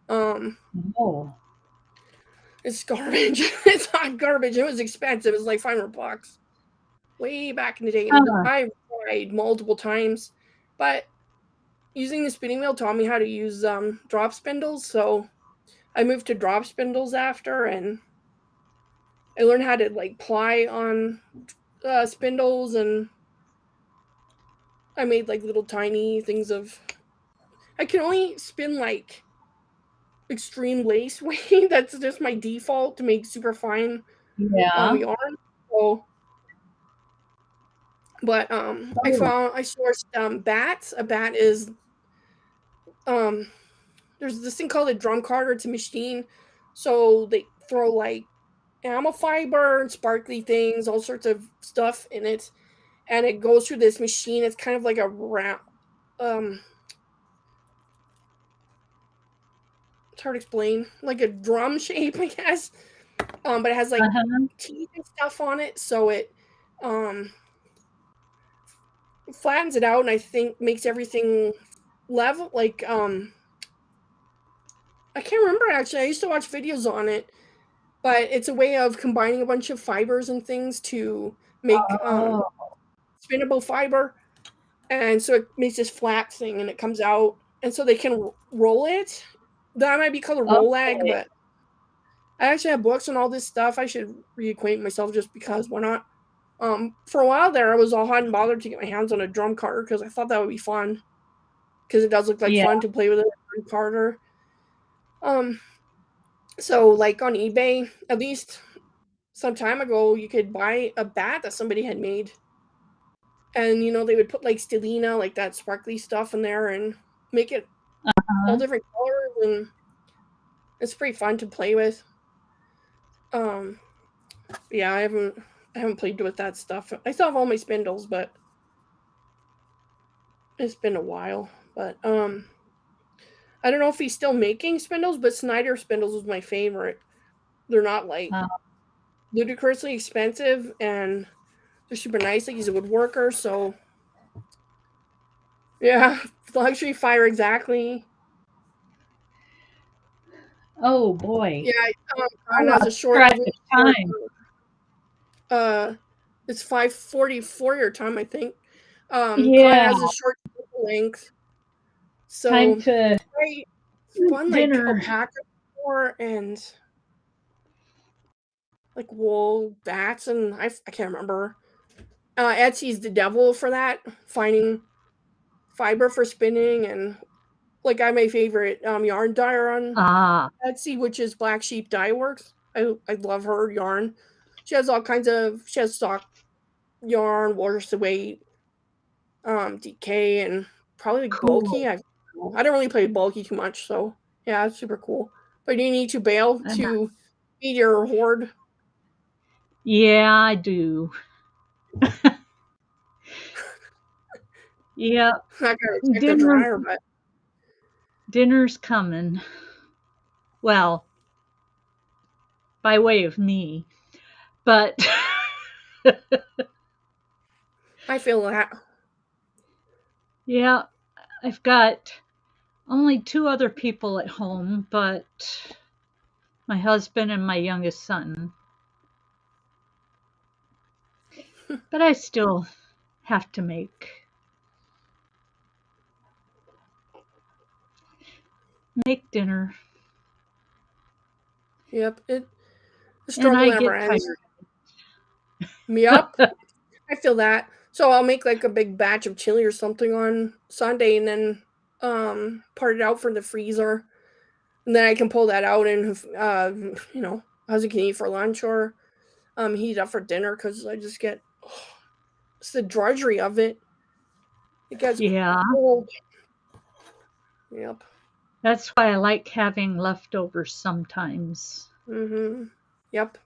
Speaker 5: um
Speaker 1: no.
Speaker 5: it's garbage. It's not garbage. It was expensive. It was like $500 way back in the day, and
Speaker 1: Huh.
Speaker 5: I tried multiple times, but using the spinning wheel taught me how to use drop spindles. So I moved to drop spindles after, and I learned how to like ply on spindles, and I made like little tiny things of. I can only spin like extreme lace weight. That's just my default to make super fine
Speaker 1: Yeah.
Speaker 5: yarn. So, but
Speaker 1: Oh,
Speaker 5: I sourced bats. A bat is um there's this thing called a drum carder. It's a machine, so they throw like animal fiber and sparkly things, all sorts of stuff in it, and it goes through this machine. It's kind of like a round, um, it's hard to explain, like a drum shape, I guess. But it has like
Speaker 1: uh-huh.
Speaker 5: teeth and stuff on it, so it um flattens it out, and I think makes everything level. Like I can't remember actually. I used to watch videos on it, but it's a way of combining a bunch of fibers and things to make
Speaker 1: Oh,
Speaker 5: spinnable fiber, and so it makes this flat thing, and it comes out, and so they can roll it. That might be called a roll lag,
Speaker 1: okay.
Speaker 5: but I actually have books on all this stuff. I should reacquaint myself, just because why not? For a while there, I was all hot and bothered to get my hands on a drum carder, because I thought that would be fun, because it does look like
Speaker 1: Yeah.
Speaker 5: fun to play with a drum carder. Um, so like on eBay, at least some time ago, you could buy a bat that somebody had made, and they would put like stellina, like that sparkly stuff in there, and make it all
Speaker 1: Uh-huh.
Speaker 5: different colors, and it's pretty fun to play with. Um, yeah, I haven't played with that stuff. I still have all my spindles, but it's been a while. But I don't know if he's still making spindles, but Snyder spindles was my favorite. They're not like
Speaker 1: Uh,
Speaker 5: ludicrously expensive, and they're super nice. Like, he's a woodworker, so yeah, luxury fire exactly.
Speaker 1: oh boy.
Speaker 5: Yeah,
Speaker 1: I
Speaker 5: Khan has a
Speaker 1: lost
Speaker 5: short
Speaker 1: track
Speaker 5: room
Speaker 1: of
Speaker 5: for
Speaker 1: time.
Speaker 5: uh it's 5:44 your time, I think. Khan
Speaker 1: Yeah,
Speaker 5: has a short length,
Speaker 1: time
Speaker 5: so
Speaker 1: to
Speaker 5: I
Speaker 1: eat
Speaker 5: spun like
Speaker 1: dinner.
Speaker 5: alpaca before, and like wool bats, and I can't remember. Etsy's the devil for that, finding fiber for spinning, and like I have my favorite yarn dyer on
Speaker 1: Ah,
Speaker 5: Etsy, which is Black Sheep Dye Works. I love her yarn. She has all kinds of she has stock yarn, water weight, DK, and probably like bulky.
Speaker 1: cool.
Speaker 5: I don't really play bulky too much, so yeah, it's super cool. But you need to bail
Speaker 1: And
Speaker 5: to feed your horde.
Speaker 1: yeah, I do. Yeah,
Speaker 5: I gotta check the
Speaker 1: dinner
Speaker 5: dryer, but
Speaker 1: dinner's coming. Well, by way of me, but
Speaker 5: I feel that.
Speaker 1: yeah, I've got only 2 other people at home, but my husband and my youngest son. But I still have to make dinner,
Speaker 5: Yep, the
Speaker 1: and
Speaker 5: struggle
Speaker 1: I
Speaker 5: never
Speaker 1: get
Speaker 5: ends.
Speaker 1: tired.
Speaker 5: Yup, I feel that. So I'll make like a big batch of chili or something on Sunday, and then part it out for the freezer, and then I can pull that out and husband can eat for lunch or heat up for dinner because I just get it's the drudgery of it. It gets
Speaker 1: Yeah,
Speaker 5: cold. Yep.
Speaker 1: that's why I like having leftovers sometimes.
Speaker 5: Yep.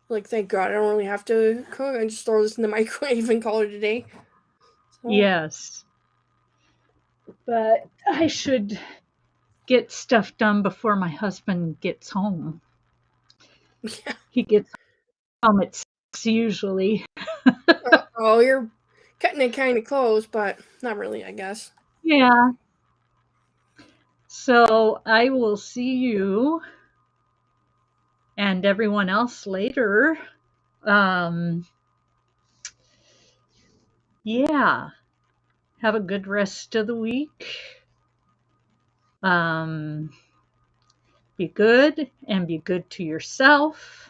Speaker 5: Like thank God I don't really have to cook. I just throw this in the microwave and call it a day. So
Speaker 1: Yes, but I should get stuff done before my husband gets home.
Speaker 5: yeah.
Speaker 1: He gets home at 6 usually.
Speaker 5: Oh, you're cutting it kind of close, but not really, I guess.
Speaker 1: Yeah. So I will see you and everyone else later. Um, yeah. Have a good rest of the week. Um, be good and be good to yourself.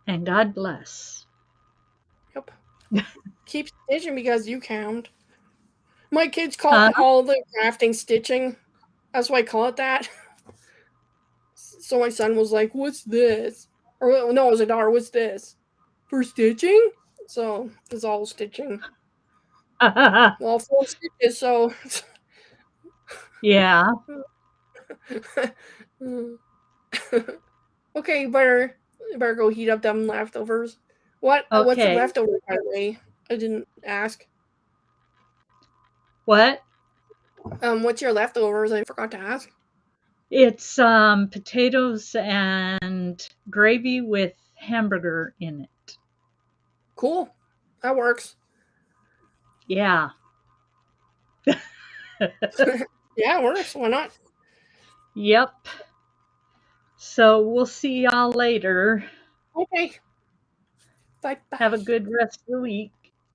Speaker 1: And God bless.
Speaker 5: Yep. Keep stitching because you count. My kids call
Speaker 1: Huh?
Speaker 5: all the crafting stitching. That's why I call it that. So my son was like, "What's this?" Or no, it was a daughter. "What's this?" For stitching. So it's all stitching. Well, 4 stitches. So
Speaker 1: Yeah.
Speaker 5: okay, you better go heat up them leftovers. What's the
Speaker 1: Okay.
Speaker 5: leftover, by the way? I didn't ask.
Speaker 1: What?
Speaker 5: What's your leftovers? I forgot to ask.
Speaker 1: It's potatoes and gravy with hamburger in it.
Speaker 5: Cool. That works.
Speaker 1: Yeah.
Speaker 5: Yeah, it works. Why not?
Speaker 1: Yep. So we'll see y'all later.
Speaker 5: Okay. Bye
Speaker 1: Have a
Speaker 5: bye.
Speaker 1: good rest of the week.